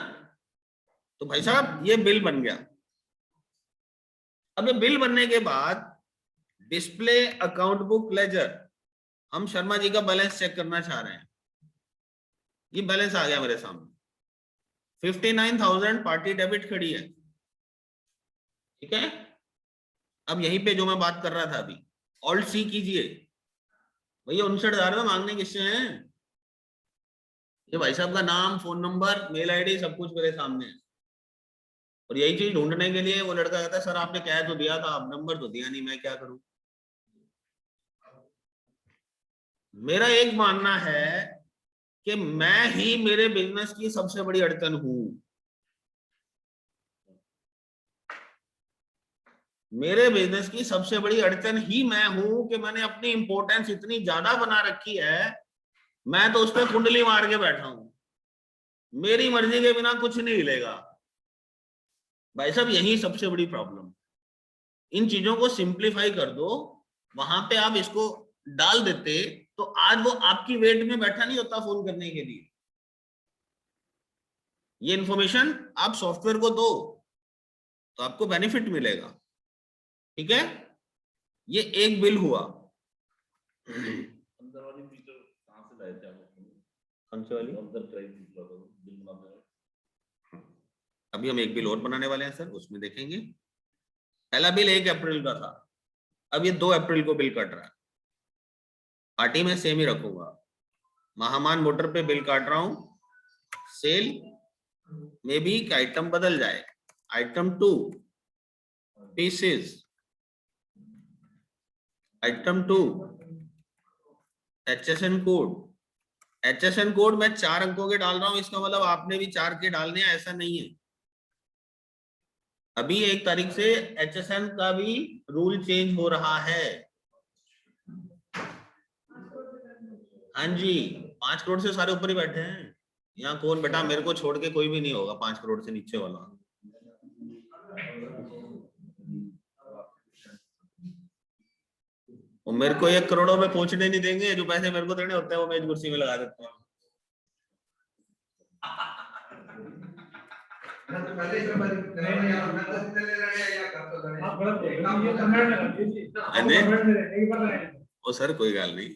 तो भाई साहब ये बिल बन गया। अब ये बिल बनने के बाद डिस्प्ले अकाउंट बुक लेजर, हम शर्मा जी का बैलेंस चेक करना चाह रहे हैं। ये बैलेंस आ गया मेरे सामने, 59,000 पार्टी डेबिट खड़ी है। ठीक है, अब यहीं पे जो मैं बात कर रहा था अभी, ऑल्ट सी कीजिए भैया। 59,000 में मांगने किससे हैं? ये भाई साहब का नाम, फोन नंबर, मेल आईडी सब कुछ मेरे सामने है। और यही चीज ढूंढने के लिए वो लड़का कहता है सर आपने कह तो दिया था, आप नंबर तो दिया नहीं, मैं क्या करूं? मेरा एक मानना है कि मैं ही मेरे बिजनेस की सबसे बड़ी अड़चन हूं। मेरे बिजनेस की सबसे बड़ी अड़चन ही मैं हूं कि मैंने अपनी इंपॉर्टेंस इतनी ज्यादा बना रखी है, मैं तो उस पर कुंडली मार के बैठा हूं, मेरी मर्जी के बिना कुछ नहीं हिलेगा। भाई साहब यही सबसे बड़ी प्रॉब्लम। इन चीजों को सिंप्लीफाई कर दो, वहां पे आप इसको डाल देते तो आज वो आपकी वेट में बैठा नहीं होता फोन करने के लिए। ये इंफॉर्मेशन आप सॉफ्टवेयर को दो तो आपको बेनिफिट मिलेगा। ठीक है, ये एक बिल हुआ। अंदर वाली फीचर कहाँ से लाए थे आप? कौन सी वाली? अंदर क्रेडिट बिल बनाने में। अभी हम एक बिल और बनाने वाले हैं सर, उसमें देखेंगे। पहला बिल 1 अप्रैल का था, अब ये 2 अप्रैल को बिल कट रहा है। पार्टी में सेम ही रखूंगा, महामान मोटर पे बिल काट रहा हूं, सेल में भी आइटम बदल जाए, item 2 pieces, item 2 HSN code. HSN code मैं 4 अंकों के डाल रहा हूं, इसका मतलब आपने भी 4 के डालने हैं ऐसा नहीं है। अभी 1 तारीख से HSN का भी रूल चेंज हो रहा है। हाँ जी, 5 करोड़ से सारे ऊपर ही बैठे हैं। यहाँ कौन बेटा, मेरे को छोड़ के कोई भी नहीं होगा 5 करोड़ से नीचे वाला। और मेरे को 1 करोड़ों में पहुंचने नहीं देंगे, जो पैसे मेरे को देने होते हैं वो मेज कुर्सी में लगा देते हैं। ओ सर कोई गल नहीं,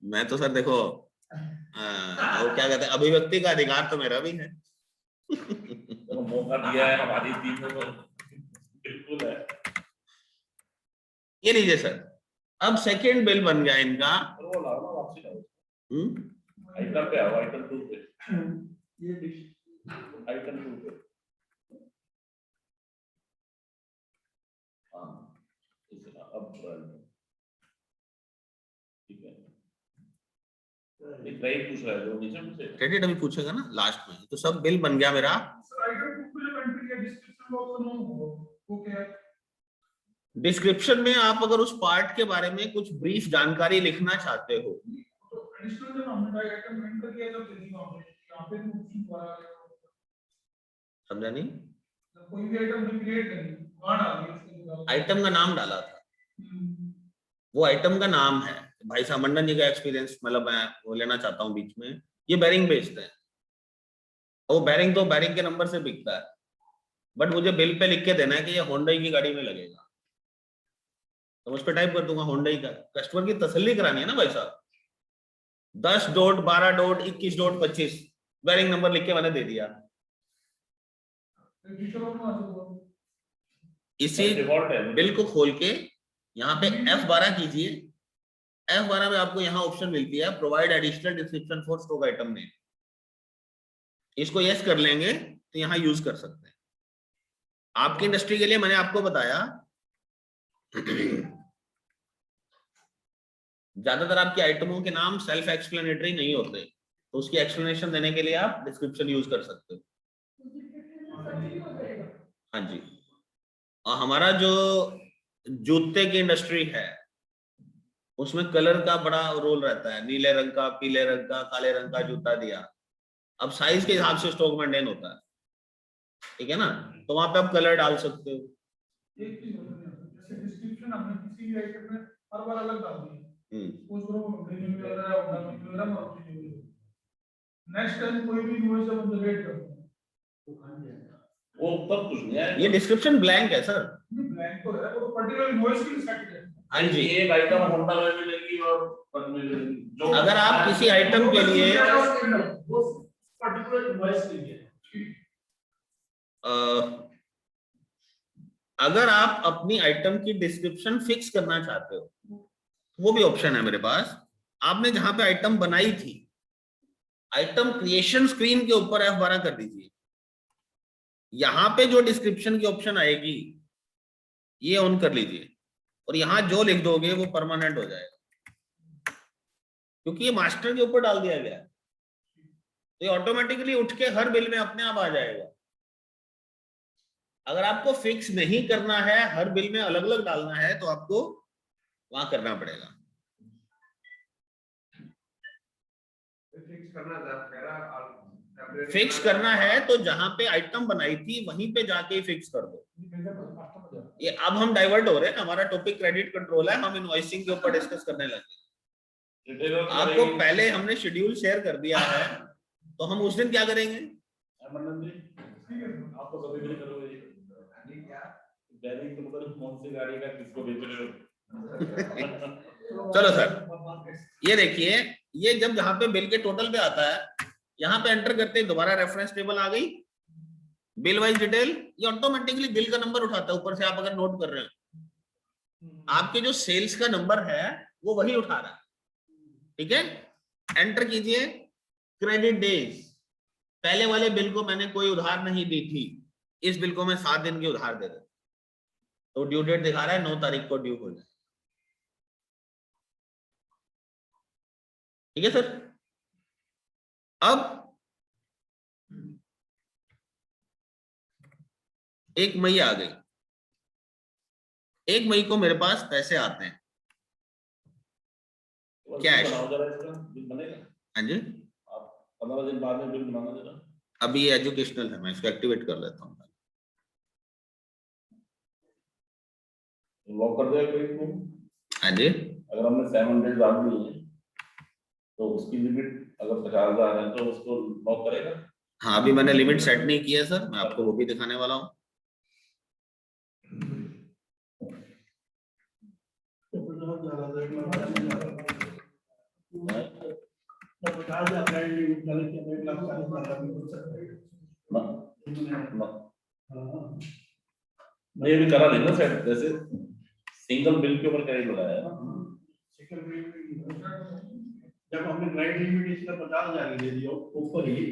मैं तो सर देखो वो क्या कहते हैं, अभिव्यक्ति का अधिकार तो मेरा भी है। तो मौका दिया है हमारी टीम में, तो बिल्कुल है। ये लीजिए सर, अब सेकंड बिल बन गया इनका। और वो लाओ ना वापसी लाओ। आइटम पे आओ, आइटम 2 पे। ये आइटम 2 पे। हाँ इतना अब ठीक है। क्रेडिट पूछ रहा है जो नीचे मुझसे। क्रेडिट अभी पूछेगा ना लास्ट में। तो सब बिल बन गया मेरा। डिस्क्रिप्शन में आप अगर उस पार्ट के बारे में कुछ ब्रीफ जानकारी लिखना चाहते हो, समझा नहीं? कोई भी आइटम क्रिएट करनी, आइटम का नाम डाला था, वो आइटम का नाम है। भाई साहब मंडन जी का एक्सपीरियंस मतलब मैं वो लेना चाहता हूँ बीच में। ये बैरिंग बेचते हैं, वो बैरिंग तो बैरिंग के नंबर से बिकता है, बट मुझे बिल पे लिख के देना है कि ये होंडा की गाड़ी में लगेगा, तो उस पर टाइप कर दूंगा होंडा का। कस्टमर की तसल्ली करानी है ना भाई साहब, 10 डॉट 12 डॉट 21 डॉट 25 वेरिंग नंबर लिख के मैंने दे दिया। इसी डिफॉल्ट है बिल को खोल के यहाँ पे F12 कीजिए। F12 में आपको यहाँ ऑप्शन मिलती है provide additional description for stock item name. इसको यस कर लेंगे तो यहाँ यूज कर सकते हैं। आपकी इंडस्ट्री के लिए मैंने आपको बताया ज्यादातर आपके आइटमों के नाम सेल्फ एक्सप्लेनेटरी नहीं होते, तो उसकी एक्सप्लेनेशन देने के लिए आप डिस्क्रिप्शन यूज कर सकते हो। हाँ जी। और हमारा जो जूते की इंडस्ट्री है उसमें कलर का बड़ा रोल रहता है, नीले रंग का, पीले रंग का, काले रंग का जूता दिया। अब साइज के हिसाब से स्टॉक मेंटेन होता है, ठीक है ना, तो वहां पे आप कलर डाल सकते हो। एक चीज होती है जैसे डिस्क्रिप्शन हमने किसी भी आइटम में हर बार अलग डाल दी, नेक्स्ट टाइम कोई भी इनवॉइस जब जनरेट करते हैं वो तब कुछ नहीं है। ये डिस्क्रिप्शन ब्लैंक है सर। ब्लैंक तो है, वो पर्टिकुलर इनवॉइस के लिए सेट है। हाँ जी, एक आइटम होंडा में मिलेगी और पद में मिलेगी। जो अगर आप किसी आइटम के लिए वो पर्टिकुलर इनवॉइस के लिए, अगर आप अपनी आइटम की डिस्क्रिप्शन फिक्स करना चाहते हो, वो भी ऑप्शन है मेरे पास। आपने जहां पे आइटम बनाई थी, आइटम क्रिएशन स्क्रीन के ऊपर F12 कर दीजिए। यहां पे जो डिस्क्रिप्शन की ऑप्शन आएगी ये ऑन कर लीजिए, और यहां जो लिख दोगे वो परमानेंट हो जाएगा, क्योंकि ये मास्टर के ऊपर डाल दिया गया है, तो ये ऑटोमेटिकली उठ के हर बिल में अपने आप आ जाएगा। अगर आपको फिक्स नहीं करना है, हर बिल में अलग अलग डालना है, तो आपको वहां करना पड़ेगा। फिक्स करना है तो जहां पे आइटम बनाई थी वहीं पे जाके फिक्स कर दो। ये अब हम डाइवर्ट हो रहे हैं, हमारा टॉपिक क्रेडिट कंट्रोल है, हम इनवॉइसिंग के ऊपर डिस्कस करने लगे। आपको पहले हमने शेड्यूल शेयर कर दिया है, तो हम उस दिन क्या करेंगे? आपको कभी भी करोगे दैनिक तो मतलब कौन सी गाड़ी का किसको बेच रहे हो। चलो सर, ये देखिए, ये जब जहां पे बिल के टोटल पे आता है, यहाँ पे एंटर करते हैं, दोबारा रेफरेंस टेबल आ गई, बिल वाइज डिटेल, ये ऑटोमेटिकली बिल का नंबर उठाता है ऊपर से। आप अगर नोट कर रहे हो, आपके जो सेल्स का नंबर है वो वही उठा रहा है, ठीक है। एंटर कीजिए क्रेडिट डेज। पहले वाले बिल को मैंने कोई उधार नहीं दी थी, इस बिल को मैं 7 दिन की उधार दे देता, तो ड्यू डेट दिखा रहा है 9 तारीख को ड्यू हो जाए, ठीक है सर। अब 1 मई आ गई, 1 मई को मेरे पास पैसे आते हैं कैश। हाँ जी, 15 दिन बाद में बिल बनाना जरा। अभी ये एजुकेशनल है, मैं इसको एक्टिवेट कर लेता हूँ। लॉक कर दिया कोई को। हाँ जी, अगर हमने 7 डेज डाल दी है तो उसकी लिमिट अगर 50,000 है तो उसको लॉक करेगा। हाँ, अभी मैंने लिमिट सेट नहीं किया सर, मैं आपको वो भी दिखाने वाला हूँ। नहीं अभी करा नहीं ना सेट, जैसे सिंगल बिल के ऊपर क्रेडिट लगाया है ना। जब हमने क्रेडिट लिमिट इसका 50,000 दे दिया ऊपर ही,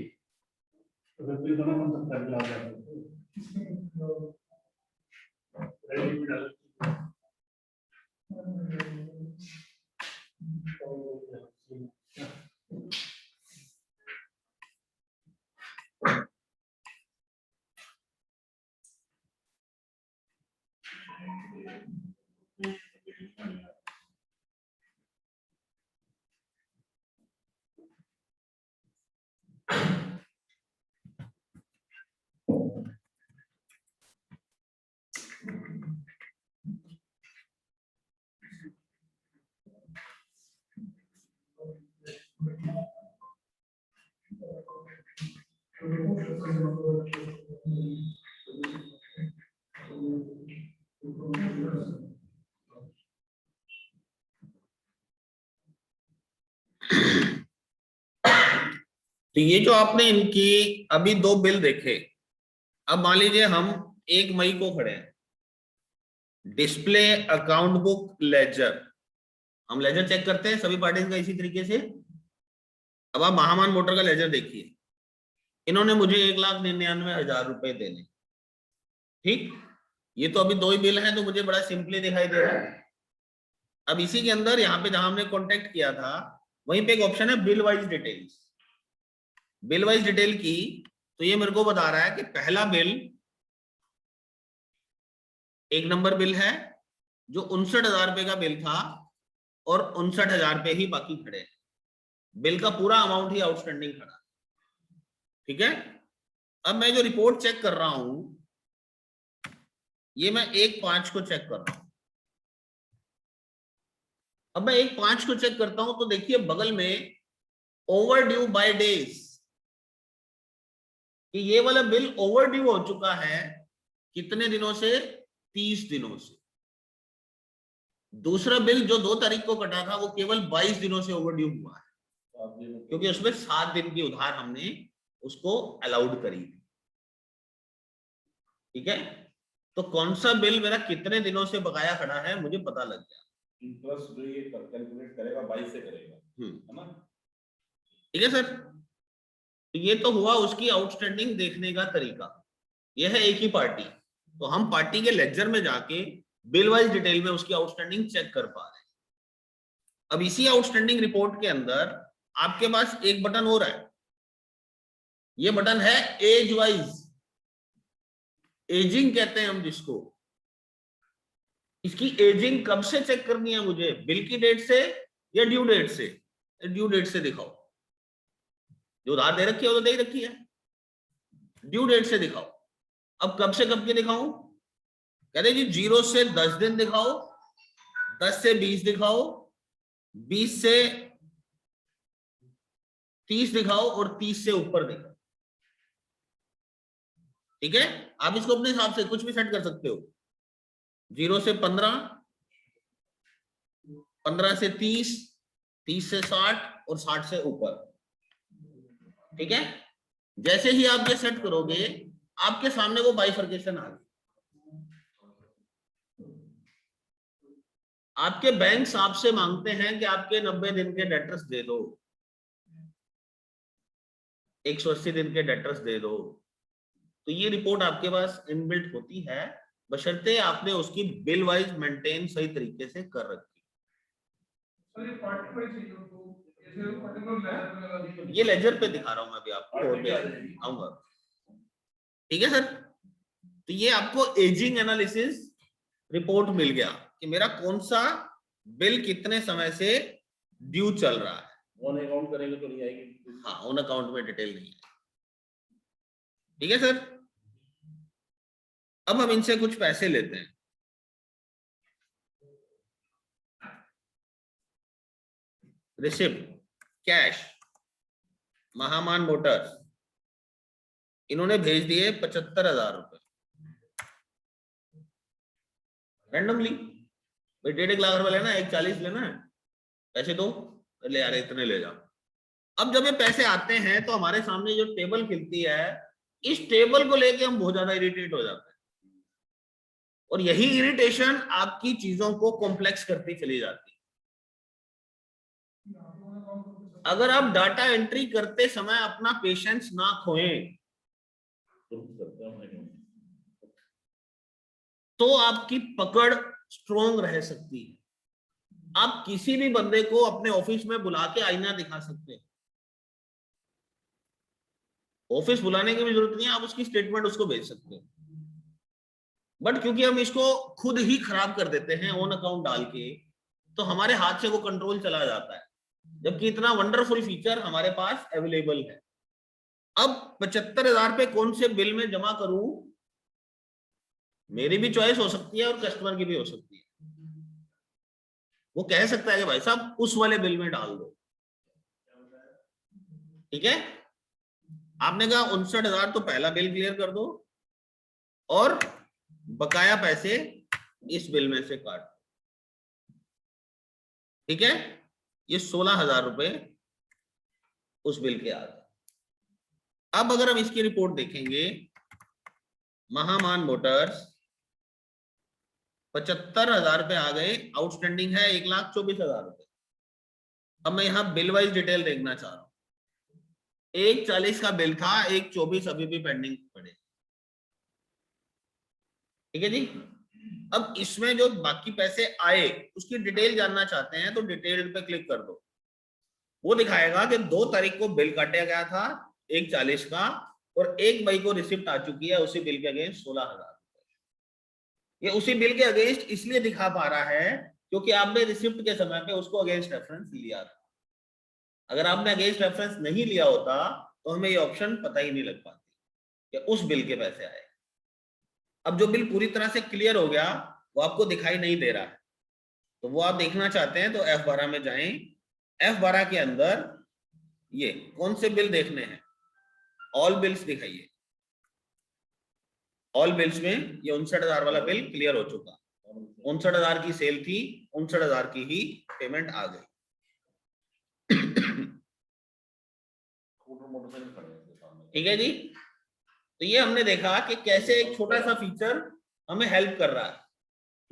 तो फिर बिल बना कौन सा कर जाएगा? क्रेडिट लिमिट तो ये जो आपने इनकी अभी 2 बिल देखे, अब मान लीजिए हम 1 मई को खड़े हैं, डिस्प्ले अकाउंट बुक लेजर, हम लेजर चेक करते हैं सभी पार्टीज का इसी तरीके से। अब आप महामान मोटर का लेजर देखिए, इन्होंने मुझे 1,99,000 रुपए देने, ठीक, ये तो अभी 2 ही बिल हैं तो मुझे बड़ा सिंपली दिखाई दे रहा है। अब इसी के अंदर यहाँ पे जहां हमने कॉन्टेक्ट किया था वहीं पे एक ऑप्शन है bill wise details, bill wise detail की, तो ये मेरे को बता रहा है कि पहला बिल 1 नंबर बिल है जो 59,000 रुपए का बिल था और 59,000 रुपए ही बाकी खड़े हैं, बिल का पूरा अमाउंट ही आउटस्टैंडिंग खड़ा, ठीक है। अब मैं जो रिपोर्ट चेक कर रहा हूं ये मैं 1/5 को चेक कर रहा हूं। अब मैं 1/5 को चेक करता हूं तो देखिए बगल में ओवर ड्यू बाय डेज, कि ये वाला बिल ओवर ड्यू हो चुका है कितने दिनों से, 30 दिनों से। दूसरा बिल जो 2 तारीख को कटा था वो केवल 22 दिनों से ओवर ड्यू हुआ है, क्योंकि उसमें 7 दिन की उधार हमने उसको अलाउड करी थी, ठीक है। तो कौन सा बिल मेरा कितने दिनों से बकाया खड़ा है मुझे पता लग गया। इंटरेस्ट जो ये कैलकुलेट करेगा 22 से करेगा, है ना, ठीक है सर। तो ये तो हुआ उसकी आउटस्टैंडिंग देखने का तरीका, यह है एक ही पार्टी, तो हम पार्टी के लेजर में जाके बिल वाइज डिटेल में उसकी आउटस्टैंडिंग चेक कर पा रहे हैं। अब इसी आउटस्टैंडिंग रिपोर्ट के अंदर आपके पास एक बटन और है, ये बटन है एज वाइज, एजिंग कहते हैं हम जिसको। इसकी एजिंग कब से चेक करनी है मुझे, बिल की डेट से या ड्यू डेट से? ड्यू डेट से दिखाओ, जो उधार दे रखी है वो तो दे रखी है, ड्यू डेट से दिखाओ। अब कब से कब के दिखाऊं, कहते जी 0 से 10 दिन दिखाओ, 10 से 20 दिखाओ, 20 से 30 दिखाओ और 30 से ऊपर दिखाओ, ठीक है। आप इसको अपने हिसाब से कुछ भी सेट कर सकते हो, 0 से 15, 15 से 30, 30 से 60 और 60 से ऊपर, ठीक है। जैसे ही आप ये सेट करोगे आपके सामने वो बाइफर्केशन आ गई। आपके बैंक आपसे मांगते हैं कि आपके 90 दिन के डेटर्स दे दो, 180 दिन के डेटर्स दे दो, तो ये रिपोर्ट आपके पास इनबिल्ट होती है, बशर्ते आपने उसकी बिल वाइज मेंटेन सही तरीके से कर रखी। ये लेजर पे दिखा रहा हूं मैं अभी आपको, और भी आऊंगा, ठीक है सर। तो ये आपको एजिंग एनालिसिस रिपोर्ट मिल गया कि मेरा कौन सा बिल कितने समय से ड्यू चल रहा है। ऑन अकाउंट करेंगे तो नहीं आएगी, हाँ, ऑन अकाउंट में डिटेल नहीं है, ठीक है सर। अब हम इनसे कुछ पैसे लेते हैं, रिसिप्ट कैश, महामान मोटर्स, इन्होंने भेज दिए 75,000 रुपए रैंडमली। भाई 1.5 लाख रुपए लेना है, 140 लेना है, पैसे दो, ले यार इतने ले जाओ। अब जब ये पैसे आते हैं तो हमारे सामने जो टेबल खिलती है, इस टेबल को लेके हम बहुत ज्यादा इरिटेट हो जाते हैं, और यही इरिटेशन आपकी चीजों को कॉम्प्लेक्स करती चली जाती है। अगर आप डाटा एंट्री करते समय अपना पेशेंस ना खोएं तो आपकी पकड़ स्ट्रोंग रह सकती है। आप किसी भी बंदे को अपने ऑफिस में बुला के आईना दिखा सकते हैं, ऑफिस बुलाने की भी जरूरत नहीं है, आप उसकी स्टेटमेंट उसको भेज सकते हैं। बट क्योंकि हम इसको खुद ही खराब कर देते हैं ऑन अकाउंट डाल के, तो हमारे हाथ से वो कंट्रोल चला जाता है, जबकि इतना वंडरफुल फीचर हमारे पास अवेलेबल है। अब 75,000 पे कौन से बिल में जमा करूं, मेरी भी चॉइस हो सकती है और कस्टमर की भी हो सकती है। वो कह सकता है कि भाई साहब उस वाले बिल में डाल दो, ठीक है। आपने कहा 59,000 तो पहला बिल क्लियर कर दो और बकाया पैसे इस बिल में से काट, ठीक है। ये 16,000 रुपए उस बिल के आ गए, अब अगर हम इसकी रिपोर्ट देखेंगे, महामान मोटर्स 75,000 रुपए आ गए, आउटस्टैंडिंग है 1,24,000 रुपए। अब मैं यहाँ बिल वाइज डिटेल देखना चाह रहा हूँ। 1,40 का बिल था, 1,24 अभी भी पेंडिंग पड़े। ठीक है जी। अब इसमें जो बाकी पैसे आए उसकी डिटेल जानना चाहते हैं तो डिटेल पे क्लिक कर दो। वो दिखाएगा कि 2 तारीख को बिल काटा गया था 1,40 का और 1 मई को रिसिप्ट आ चुकी है उसी बिल के अगेंस्ट 16,000। ये उसी बिल के अगेंस्ट इसलिए दिखा पा रहा है क्योंकि आपने रिसिप्ट के समय पे उसको अगेंस्ट रेफरेंस लिया था। अगर आपने अगेंस्ट रेफरेंस नहीं लिया होता तो हमें ये ऑप्शन पता ही नहीं लग पाती कि उस बिल के पैसे आए। अब जो बिल पूरी तरह से क्लियर हो गया वो आपको दिखाई नहीं दे रहा है, तो वो आप देखना चाहते हैं तो F12 में जाएं। F12 के अंदर ये कौन से बिल देखने हैं, ऑल बिल्स दिखाइए। ऑल बिल्स में ये 59,000 वाला बिल क्लियर हो चुका। 59,000 की सेल थी, 59,000 की ही पेमेंट आ गई। ठीक है जी। तो ये हमने देखा कि कैसे एक छोटा सा फीचर हमें हेल्प कर रहा है,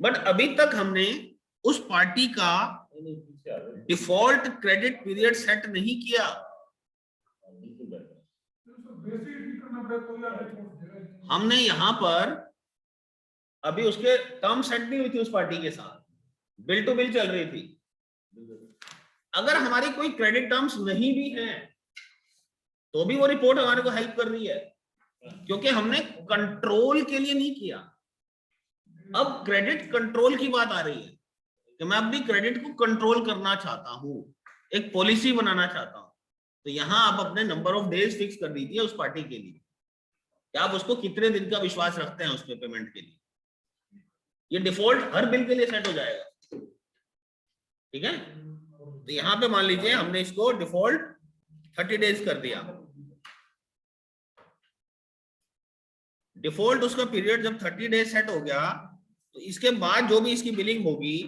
बट अभी तक हमने उस पार्टी का डिफॉल्ट क्रेडिट पीरियड सेट नहीं किया। हमने यहां पर अभी उसके टर्म सेट नहीं हुई थी, उस पार्टी के साथ बिल टू बिल चल रही थी। अगर हमारी कोई क्रेडिट टर्म्स नहीं भी हैं तो भी वो रिपोर्ट हमारे को हेल्प कर रही है, क्योंकि हमने कंट्रोल के लिए नहीं किया। अब क्रेडिट कंट्रोल की बात आ रही है कि मैं अपनी क्रेडिट को कंट्रोल करना चाहता हूं, एक पॉलिसी बनाना चाहता हूं, तो यहां आप अपने नंबर ऑफ डेज फिक्स कर दीजिए उस पार्टी के लिए कि आप उसको कितने दिन का विश्वास रखते हैं उस पे पेमेंट के लिए। ये डिफॉल्ट हर बिल के लिए सेट हो जाएगा। ठीक है, तो यहां पे मान लीजिए हमने इसको डिफॉल्ट 30 डेज कर दिया। डिफॉल्ट उसका पीरियड जब 30 डेज सेट हो गया तो इसके बाद जो भी इसकी बिलिंग होगी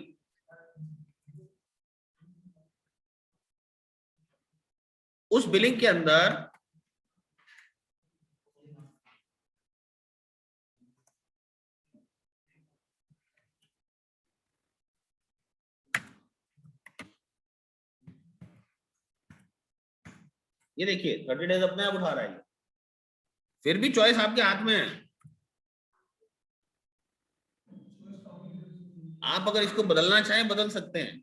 उस बिलिंग के अंदर ये देखिए 30 डेज अपने आप उठा रहा है। फिर भी चॉइस आपके हाथ में है, आप अगर इसको बदलना चाहें बदल सकते हैं,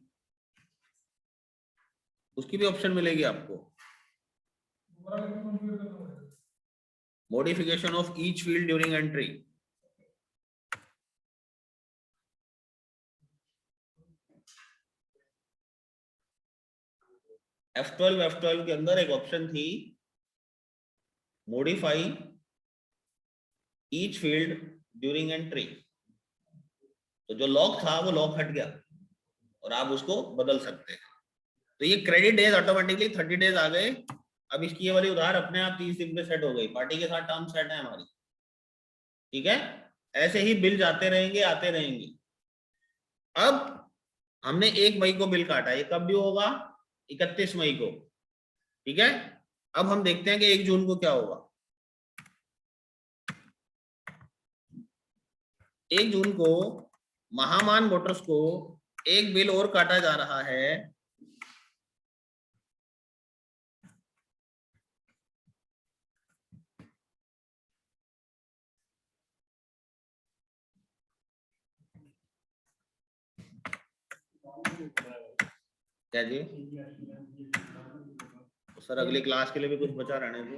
उसकी भी ऑप्शन मिलेगी आपको। Modification of each field during entry. F12 के अंदर एक ऑप्शन थी modify each field during entry, तो जो लॉक था वो लॉक हट गया और आप उसको बदल सकते हैं। तो ये क्रेडिट डेज ऑटोमेटिकली 30 डेज आ गए। अब इसकी ये वाली उधार अपने आप 30 दिन पे सेट हो गई, पार्टी के साथ टर्म सेट है हमारी। ठीक है, ऐसे ही बिल जाते रहेंगे आते रहेंगे। अब हमने 1 मई को बिल काटा, ये कब भी होगा 31 मई को। ठीक है, अब हम देखते हैं कि 1 जून को क्या होगा। 1 जून को महामान मोटर्स को एक बिल और काटा जा रहा है, क्या जी सर अगली क्लास के लिए भी कुछ बचा रहने दो।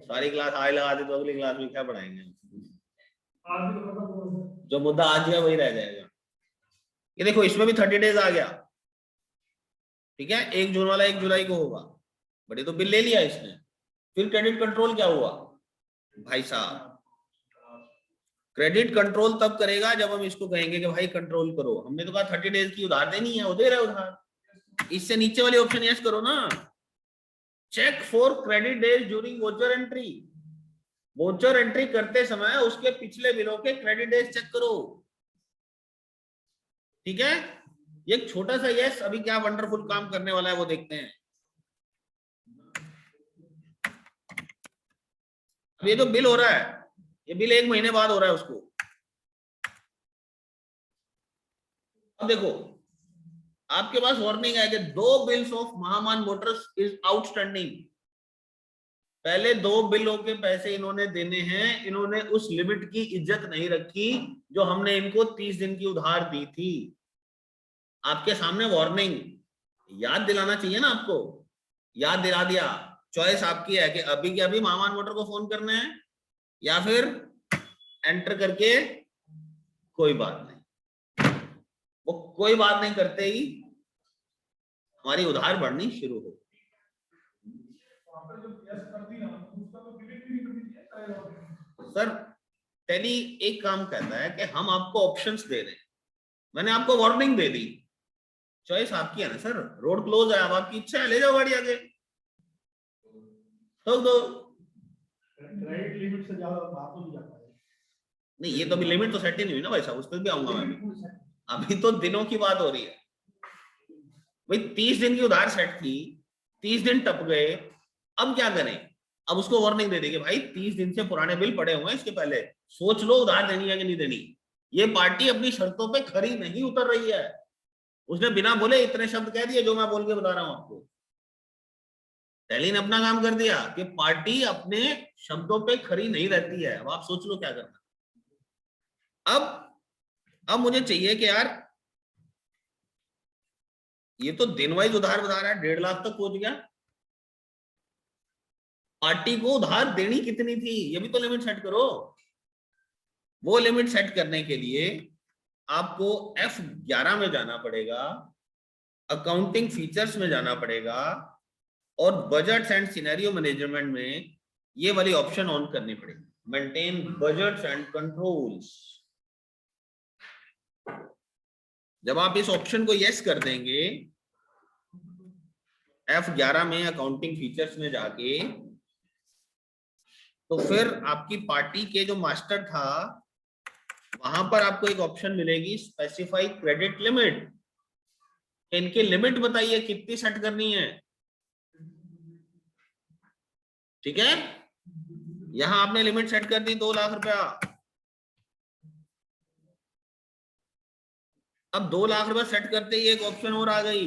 सारी क्लास आज लगा दी तो अगली क्लास में क्या पढ़ाएंगे, जो मुद्दा आज है वही रह जाएगा। ये देखो इसमें भी 30 डेज आ गया। ठीक है, 1 जून वाला 1 जुलाई को होगा, बट ये तो बिल ले लिया इसने। फिर क्रेडिट कंट्रोल क्या हुआ भाई साहब, क्रेडिट कंट्रोल तब करेगा जब हम इसको कहेंगे कि भाई कंट्रोल करो। हमने तो कहा 30 डेज की उधार देनी है, वो दे रहा है उधार। इससे नीचे वाले ऑप्शन यस करो ना, check for credit days during voucher entry. Voucher entry करते समय उसके पिछले बिलों के क्रेडिट डेज चेक करो। ठीक है, ये एक छोटा सा यस अभी क्या वंडरफुल काम करने वाला है वो देखते हैं। अब ये जो बिल हो रहा है, ये बिल 1 महीने बाद हो रहा है उसको। अब देखो, आपके पास वार्निंग है कि 2 bills of Mahaman Motors is outstanding. पहले 2 बिलों के पैसे इन्होंने देने हैं, इन्होंने उस लिमिट की इज्जत नहीं रखी जो हमने इनको 30 दिन की उधार दी थी। आपके सामने वार्निंग, याद दिलाना चाहिए ना आपको, याद दिला दिया। चॉइस आपकी है कि अभी के अभी महामान मोटर को फोन करना है या फिर एंटर करके कोई बात नहीं। वो कोई बात नहीं करते ही हमारी उधार बढ़नी शुरू हो। सर टेली एक काम कहता है कि हम आपको ऑप्शंस दे रहे हैं, मैंने आपको वार्निंग दे दी, चॉइस आपकी है ना सर। रोड क्लोज है, अब आपकी इच्छा है, ले जाओ गाड़ी आगे, ठोक दो। क्रेडिट लिमिट से ज्यादा बात हो नहीं जाता है। नहीं, ये तो अभी लिमिट तो सेट ही नहीं हुई ना भाई साहब, उस पर भी आऊंगा मैं। अभी तो दिनों की बात हो रही है भाई। 30 दिन की उधार सेट थी, 30 दिन टप गए, अब क्या करें? अब उसको वार्निंग दे देगी भाई 30 दिन से पुराने बिल पड़े हुए हैं, इसके पहले सोच लो उधार देनी है कि नहीं देनी। ये पार्टी अपनी शर्तों पे खरी नहीं उतर रही है। उसने बिना बोले इतने शब्द कह दिए जो मैं बोल के बता रहा हूं आपको। टेली ने अपना काम कर दिया कि पार्टी अपने शब्दों पे खरी नहीं रहती है। अब आप सोच लो क्या करना। अब मुझे चाहिए कि यार ये तो दिन वाइज उधार बता रहा है, 1.5 लाख तक पहुंच गया। पार्टी को उधार देनी कितनी थी ये भी तो लिमिट सेट करो। वो लिमिट सेट करने के लिए आपको F11 में जाना पड़ेगा, अकाउंटिंग फीचर्स में जाना पड़ेगा और बजट्स एंड सिनेरियो मैनेजमेंट में ये वाली ऑप्शन ऑन करनी पड़ेगी, मेंटेन बजट्स एंड कंट्रोल्स। जब आप इस ऑप्शन को यस कर देंगे F11 में अकाउंटिंग फीचर्स में जाके, तो फिर आपकी पार्टी के जो मास्टर था वहां पर आपको एक ऑप्शन मिलेगी स्पेसिफाई क्रेडिट लिमिट। इनकी लिमिट बताइए कितनी सेट करनी है। ठीक है, यहां आपने लिमिट सेट कर दी 2 लाख रुपया। अब 2 लाख रुपया सेट करते ही एक ऑप्शन और आ गई,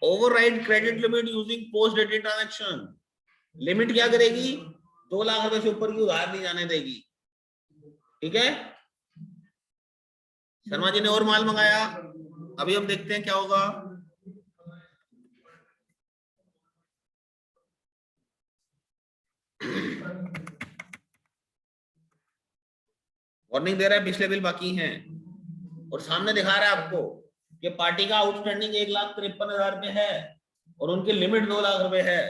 override credit limit using post dated transaction. Limit क्या करेगी? 2 लाख रुपए से ऊपर की उधार नहीं जाने देगी। ठीक है, शर्मा जी ने और माल मंगाया, अभी हम देखते हैं क्या होगा। वार्निंग दे रहा है पिछले बिल बाकी हैं और सामने दिखा रहा है आपको कि पार्टी का आउटस्टैंडिंग 1,53,000 रुपए है और उनकी लिमिट 2 लाख रुपए है।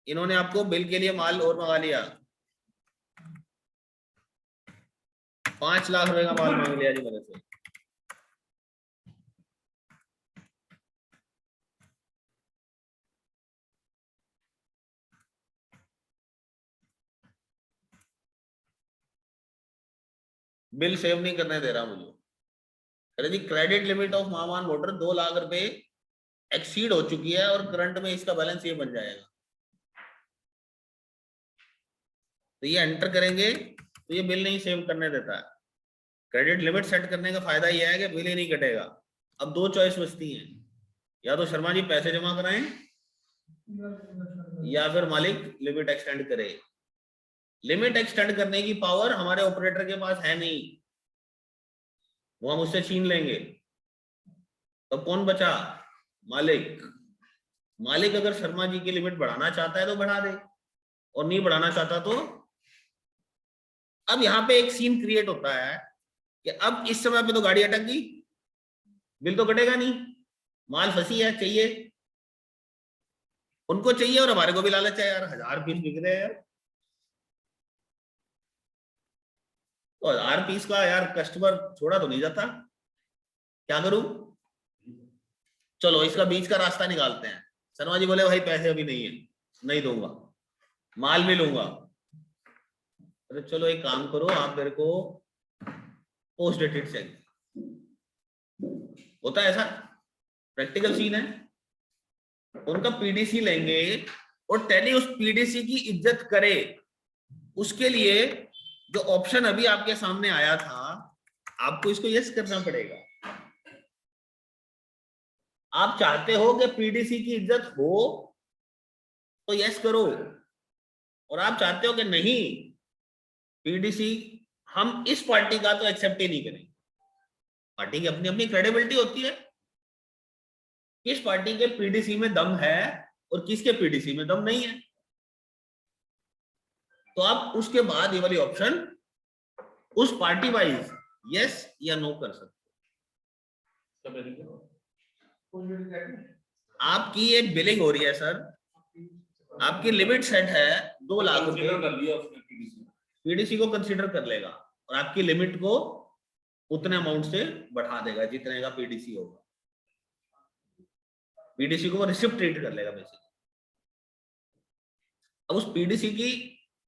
इन्होंने आपको बिल के लिए माल और मंगा लिया, 5 लाख रुपए का माल मांग लिया जी मेरे से। बिल सेव नहीं करने दे रहा मुझे। अरे जी credit limit of Mahaman Motor 2 lakh रुपए एक्सीड हो चुकी है और करंट में इसका बैलेंस ये बन जाएगा। तो ये एंटर करेंगे तो ये बिल नहीं सेव करने देता है। क्रेडिट लिमिट सेट करने का फायदा यह है कि बिल ही नहीं कटेगा। अब 2 चॉइस बचती हैं, या तो शर्मा जी पैसे जमा कराएं या फिर मालिक लिमिट एक्सटेंड करे। लिमिट एक्सटेंड करने की पावर हमारे ऑपरेटर के पास है नहीं, वो हम उससे छीन लेंगे। तो कौन बचा? मालिक। मालिक अगर शर्मा जी की लिमिट बढ़ाना चाहता है तो बढ़ा दे और नहीं बढ़ाना चाहता तो। अब यहाँ पे एक सीन क्रिएट होता है कि अब इस समय पे तो गाड़ी अटक गई, बिल तो कटेगा नहीं, माल फंसी है, चाहिए उनको चाहिए और हमारे को भी लालच है यार, 1000 पीस बिक रहे हैं यार, तो 1000 पीस का यार कस्टमर छोड़ा तो नहीं जाता, क्या करूं? चलो इसका बीच का रास्ता निकालते हैं। शर्मा जी बोले भाई पैसे अभी नहीं है, नहीं दूंगा, माल भी लूंगा। अरे चलो एक काम करो, आप मेरे को पोस्ट डेटेड चाहिए, होता है ऐसा, प्रैक्टिकल सीन है, उनका पीडीसी लेंगे और टैली उस पीडीसी की इज्जत करे, उसके लिए जो ऑप्शन अभी आपके सामने आया था, आपको इसको यस करना पड़ेगा। आप चाहते हो कि पीडीसी की इज्जत हो तो यस करो, और आप चाहते हो कि नहीं पीडीसी हम इस पार्टी का तो एक्सेप्ट ही नहीं करेंगे। पार्टी की अपनी अपनी क्रेडिबिलिटी होती है, किस पार्टी के पीडीसी में दम है और किसके पीडीसी में दम नहीं है। तो आप उसके बाद ये वाली ऑप्शन उस पार्टी वाइज यस या नो कर सकते हो। आपकी एक बिलिंग हो रही है सर, आपकी लिमिट सेट है 2 लाख रुपए, पीडीसी को कंसीडर कर लेगा और आपकी लिमिट को उतने अमाउंट से बढ़ा देगा जितने का पीडीसी होगा। पीडीसी को वो रिसिप्ट ट्रीट कर लेगा बेसिकली। अब उस पीडीसी की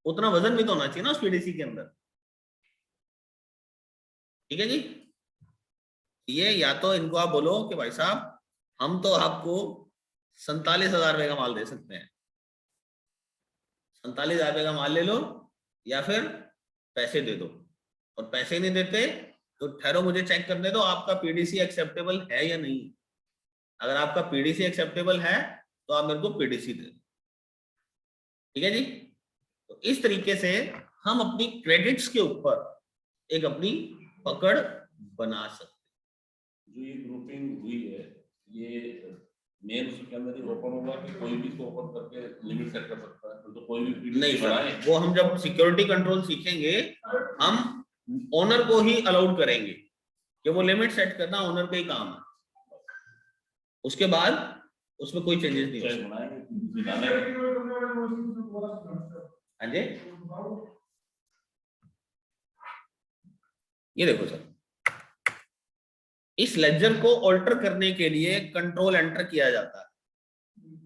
उतना वजन भी तो होना चाहिए ना उस पीडीसी के अंदर, ठीक है जी। ये या तो इनको आप बोलो कि भाई साहब हम तो आपको 47,000 रुपए का माल दे सकते हैं, 47,000 रुपए का माल ले लो, या फिर पैसे दे दो, और पैसे नहीं देते तो ठहरो मुझे चेक करने दो आपका पीडीसी एक्सेप्टेबल है या नहीं। अगर आपका पीडीसी एक्सेप्टेबल है तो आप मेरे को पीडीसी दे दो, ठीक है जी। तो इस तरीके से हम अपनी क्रेडिट्स के ऊपर एक अपनी पकड़ बना सकते हैं। जो ये ग्रुपिंग हुई है, ये मेन उसके अंदर ही ओपन होगा कि कोई भी इसको ओपन करके लिमिट सेट कर सकता है, तो कोई भी नहीं सर, वो हम जब सिक्योरिटी कंट्रोल सीखेंगे हम ओनर को ही अलाउड करेंगे कि वो लिमिट सेट करना ओनर का ही काम है, उसके बाद उसमें कोई चेंजेस नहीं हो सकते। हाँ जी, ये देखो सर, इस लेजर को ऑल्टर करने के लिए कंट्रोल एंटर किया जाता है।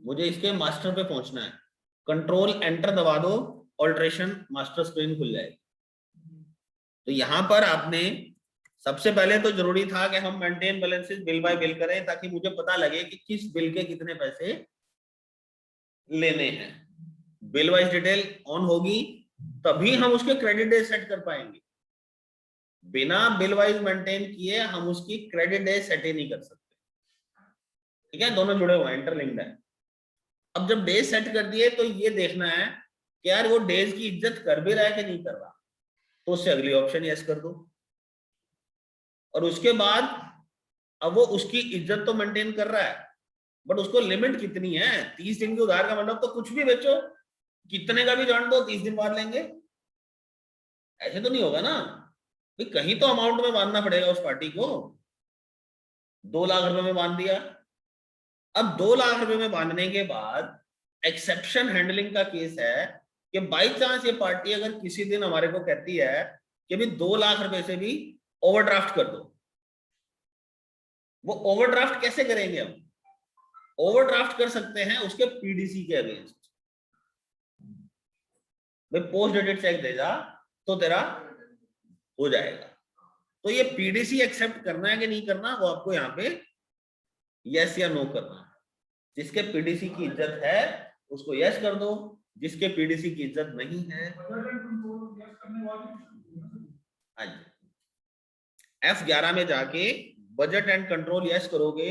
मुझे इसके मास्टर पे पहुंचना है, कंट्रोल एंटर दबा दो, ऑल्ट्रेशन मास्टर स्क्रीन खुल जाएगी। तो यहां पर आपने सबसे पहले तो जरूरी था कि हम maintain balances bill bye bill करें, ताकि मुझे पता लगे कि किस बिल के कितने पैसे लेने हैं। बिल वाइज डिटेल ऑन होगी तभी हम उसके क्रेडिट डे सेट कर पाएंगे। बिना बिल वाइज मेंटेन किए हम उसकी क्रेडिट डे सेट ही नहीं कर सकते, ठीक है। दोनों जुड़े हुए हैं, इंटरलिंक्ड है। अब जब डे सेट कर दिए तो ये देखना है कि यार वो डेज की इज्जत कर भी रहा है कि नहीं कर रहा, तो उससे अगली ऑप्शन यस कर दो। और उसके बाद अब वो उसकी इज्जत तो मेंटेन कर रहा है, बट उसको लिमिट कितनी है। 30 दिन की उधार का मतलब तो कुछ भी बेचो, कितने का भी जान दो, 30 दिन बाद लेंगे, ऐसे तो नहीं होगा ना भाई। कहीं तो अमाउंट में बांधना पड़ेगा उस पार्टी को। 2 लाख रुपए में बांध दिया। अब 2 लाख रुपए में बांधने के बाद एक्सेप्शन हैंडलिंग का केस है कि बाई चांस ये पार्टी अगर किसी दिन हमारे को कहती है कि भाई 2 लाख रुपए से भी ओवरड्राफ्ट कर दो। वो ओवरड्राफ्ट कैसे करेंगे हम? ओवरड्राफ्ट कर सकते हैं उसके पीडीसी के अगेंस्ट। भाई पोस्ट डेटेड चेक दे जा तो तेरा हो जाएगा। तो ये पीडीसी एक्सेप्ट करना है कि नहीं करना, वो आपको यहाँ पे यस या नो करना है। जिसके पीडीसी की इज्जत है उसको यस कर दो, जिसके पीडीसी की इज्जत नहीं है। F11 में जाके बजट एंड कंट्रोल यस करोगे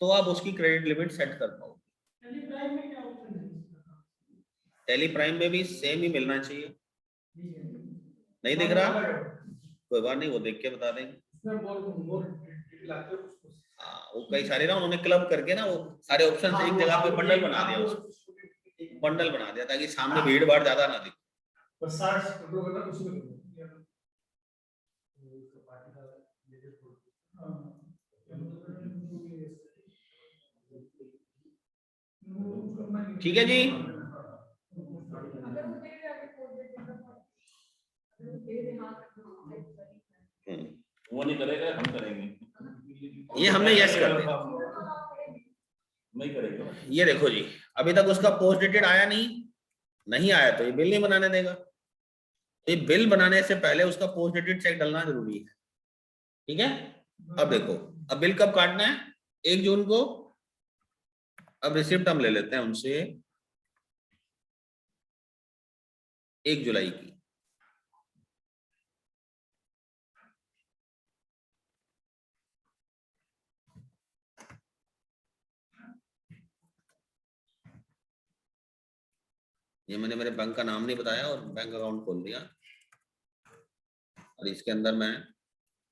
तो आप उसकी क्रेडिट लिमिट सेट कर पाओगे। टेली प्राइम में भी सेम ही मिलना चाहिए। नहीं दिख रहा? कोई बात नहीं, वो देख के बता देंगे। वो कई सारे ना उन्होंने क्लब करके ना वो सारे ऑप्शन एक जगह पे बंडल बना दिया, उसको बंडल बना दिया ताकि सामने भीड़ भाड़ ज्यादा ना दिखे। ठीक है जी। वो नहीं करेगा, हम करेंगे। ये हमने यस कर दिया, नहीं करेगा। ये देखो जी, अभी तक उसका पोस्ट डेटेड आया नहीं आया तो ये बिल नहीं बनाने देगा। ये बिल बनाने से पहले उसका पोस्ट डेटेड चेक डालना जरूरी है, ठीक है। अब देखो, अब बिल कब काटना है? 1 जून को अब रिसिप्ट हम ले लेते हैं उनसे 1 जुलाई की। ये मैंने मेरे बैंक का नाम नहीं बताया और बैंक अकाउंट खोल दिया, और इसके अंदर मैं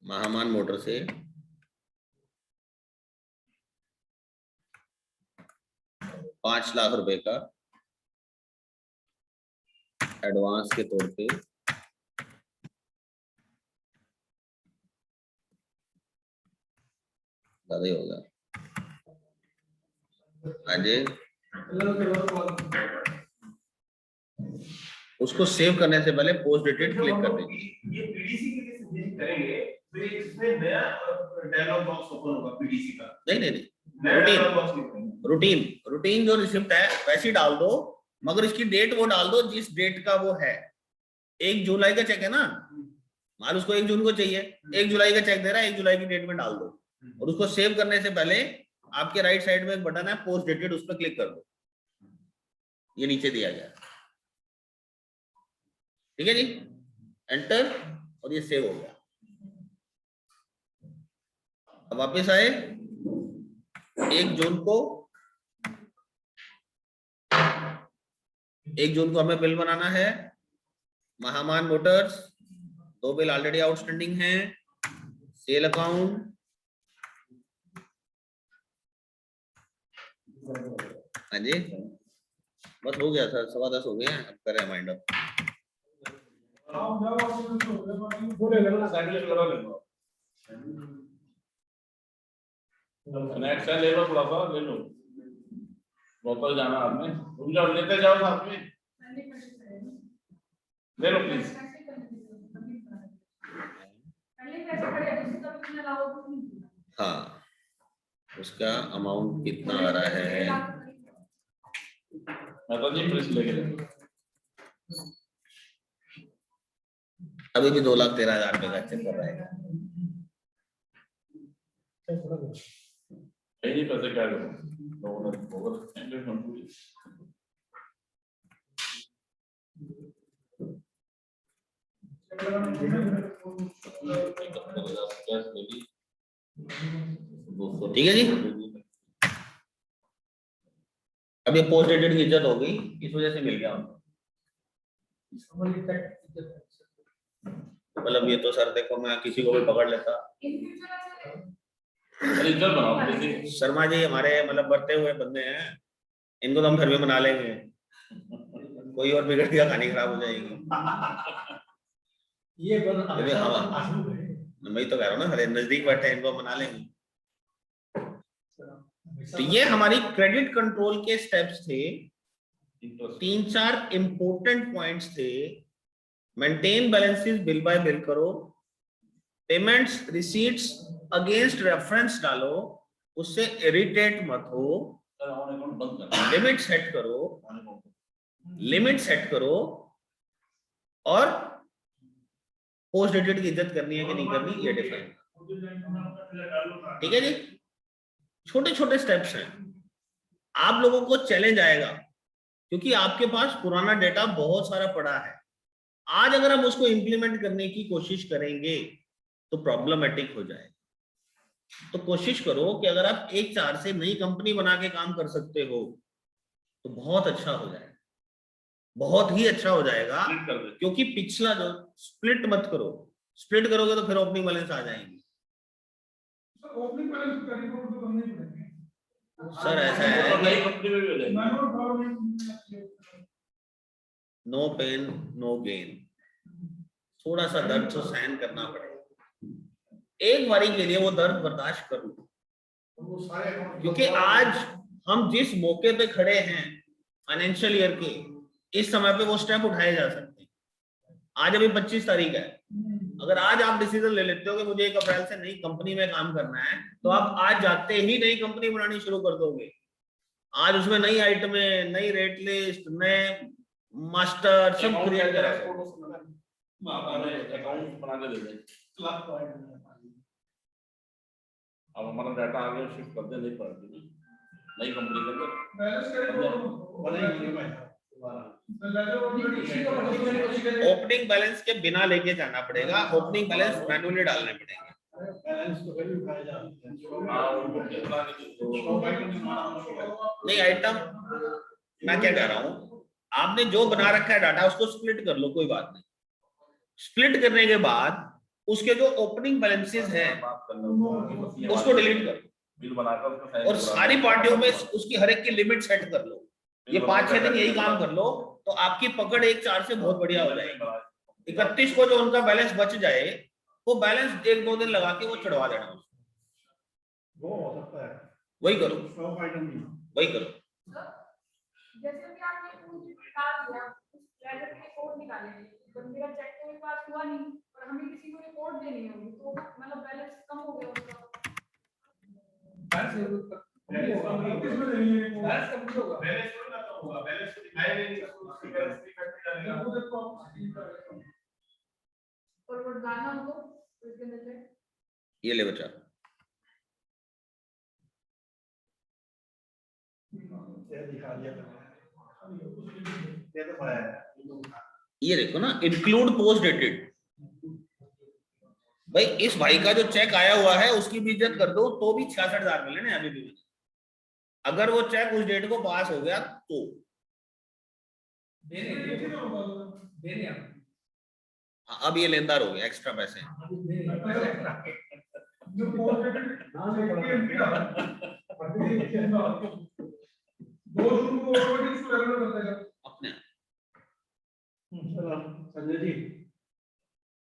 महामान मोटर से 5 लाख रुपए का एडवांस के तौर पे ज्यादा ही होगा। हाँ जी, उसको सेव करने से पहले पोस्ट डेटेड क्लिक कर दीजिए। ये पीडीसी के लिए सजेस्ट करेंगे तो एक इसमें नया डायलॉग बॉक्स ओपन होगा पीडीसी का। नहीं, नया डायलॉग बॉक्स लिखेंगे। रूटीन जो रिसिप्ट है वैसी डाल दो, मगर इसकी डेट वो डाल दो जिस डेट का वो है। 1 जुलाई का चेक है ना, मान उसको 1 जून को चाहिए, 1 जुलाई का चेक दे रहा है, 1 जुलाई की डेट में डाल दो। और उसको सेव करने से पहले आपके राइट साइड में एक बटन है पोस्ट डेटेड, उस पर क्लिक कर दो। ये नीचे दिया गया, ठीक है जी, एंटर, और ये सेव हो गया। अब वापस आए 1 जून को, 1 जून को हमें बिल बनाना है। महामान मोटर्स 2 बिल ऑलरेडी आउटस्टैंडिंग हैं। सेल अकाउंट, हाँ जी, बस हो गया सर, 10:15 हो गए हैं। अब करें माइंड अप। स्नैक्स है, ले लो थोड़ा सा, ले लो। वापस जाना आपने, रुक जाओ, लेते जाओ साथ में, ले लो प्लीज। हाँ, उसका अमाउंट कितना आ रहा है? मैं जी प्लीज लेके जाओ। अभी भी 2,13,000 रुपए का चेक कर रहा है। यही पैसे क्या करो, लोगों ने बहुत एंटर कंट्रोल। ठीक है जी, अब ये पोस्ट डेटेड की इज्जत हो गई, इस वजह से मिल गया हमको। मतलब ये तो सर देखो, मैं किसी को भी पकड़ लेता। इज्जत बनाओ शर्मा जी हमारे मतलब बढ़ते हुए बंदे हैं, इनको तो हम घर में बना लेंगे, कोई और बिगड़ गया कहानी खराब हो जाएगी। ये मैं तो कह रहा हूँ ना, हरे नजदीक बैठे हैं, इनको बना लेंगे। तो ये हमारी क्रेडिट कंट्रोल के स्टेप्स थे, 3-4 इंपॉर्टेंट पॉइंट्स थे। Maintain balances bill bye bill करो, पेमेंट्स रिसीट्स अगेंस्ट रेफरेंस डालो, उससे इरिटेट मत हो, लिमिट सेट करो, और पोस्ट डेटेड की इज्जत करनी है कि नहीं करनी ये डिफाइन। ठीक है जी, छोटे छोटे स्टेप्स हैं। आप लोगों को चैलेंज आएगा क्योंकि आपके पास पुराना डेटा बहुत सारा पड़ा है। आज अगर हम उसको इंप्लीमेंट करने की कोशिश करेंगे तो प्रॉब्लमेटिक हो जाएगा। तो कोशिश करो कि अगर आप 1-4 से नई कंपनी बना के काम कर सकते हो तो बहुत अच्छा हो जाएगा, बहुत ही अच्छा हो जाएगा। क्योंकि पिछला जो स्प्लिट मत करो, स्प्लिट करोगे तो फिर ओपनिंग बैलेंस आ जाएंगे। ओपनिंग बैलेंस का रिपोर्ट तो करना ही पड़ेगा सर। ऐसा है नई कंपनी में भी हो जाएगी। नो पेन नो गेन, थोड़ा सा दर्द तो सहन करना पड़ेगा। एक बारी के लिए वो दर्द बर्दाश्त कर लो, क्योंकि आज हम जिस मौके पे खड़े हैं फाइनेंशियल ईयर के, इस समय पे वो स्टेप उठाए जा सकते हैं। आज अभी 25 तारीख है, अगर आज आप डिसीजन ले लेते हो कि मुझे 1 अप्रैल से नई कंपनी में काम करना है, तो आप आज जाते ही नई कंपनी बनानी शुरू कर दोगे। आज उसमें नई आइटमें, नई रेट लिस्ट, नए मास्टर सब क्रिएट करेंगे। अकाउंट बना के दे दें। अब हमारा डाटा आगे शिफ्ट कर दे, नहीं पड़ती। नई कंपनी के अंदर ओपनिंग बैलेंस के बिना लेके जाना पड़ेगा, ओपनिंग बैलेंस मैन्युअली डालने पड़ेंगे। नहीं आइटम, मैं क्या कह रहा हूँ, आपने जो बना रखा है डाटा उसको स्प्लिट कर लो, कोई बात नहीं। स्प्लिट करने के बाद उसके जो ओपनिंग बैलेंसेस हैं उसको डिलीट कर लो बिल बनाकर और सारी पार्टियों में उसकी हर एक की लिमिट सेट कर लो। ये 5-6 दिन यही काम कर लो तो आपकी पकड़ 1-4 से बहुत बढ़िया हो जाएगी। 31 को जो उनका बैलेंस बच जाए वो बैलेंस 1-2 दिन लगा के वो चढ़वा देना, वो हो सकता है, वही करो, स्टॉक आइटम नहीं। वही करो। जैसे कि आपने पूछ निकाल दिया, उस लेटर के कोड निकाले, जब मेरा चेक तो मेरे पास हुआ नहीं और हमें किसी को रिपोर्ट देनी होगी तो मतलब बैलेंस कम हो गया उसका। बैलेंस कम नहीं है, बैलेंस कम होगा, बैलेंस थोड़ी ना कम होगा, बैलेंस तो दिखाई नहीं, उसकी बैलेंस नहीं कटती जाएगा। वो देखो और वो डालना हो तो इसके अंदर से ये ले बचा, ये दिखा दिया ये तो है, ये देखो ना, इंक्लूड पोस्ट डेटेड। भाई इस भाई का जो चेक आया हुआ है उसकी भी इज्जत कर दो तो भी 66,000 मिले ना अभी भी। अगर वो चेक उस डेट को पास हो गया तो अब ये लेनदार हो गया एक्स्ट्रा पैसे। अपने संजय जी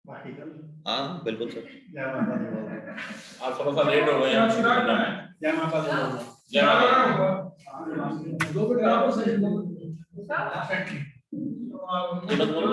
बाकी कल हाँ बिल्कुल सर। जय माता दी। आज थोड़ा सा लेट हो गए हैं। जय माता दी। जय माता दी। सब बोलो।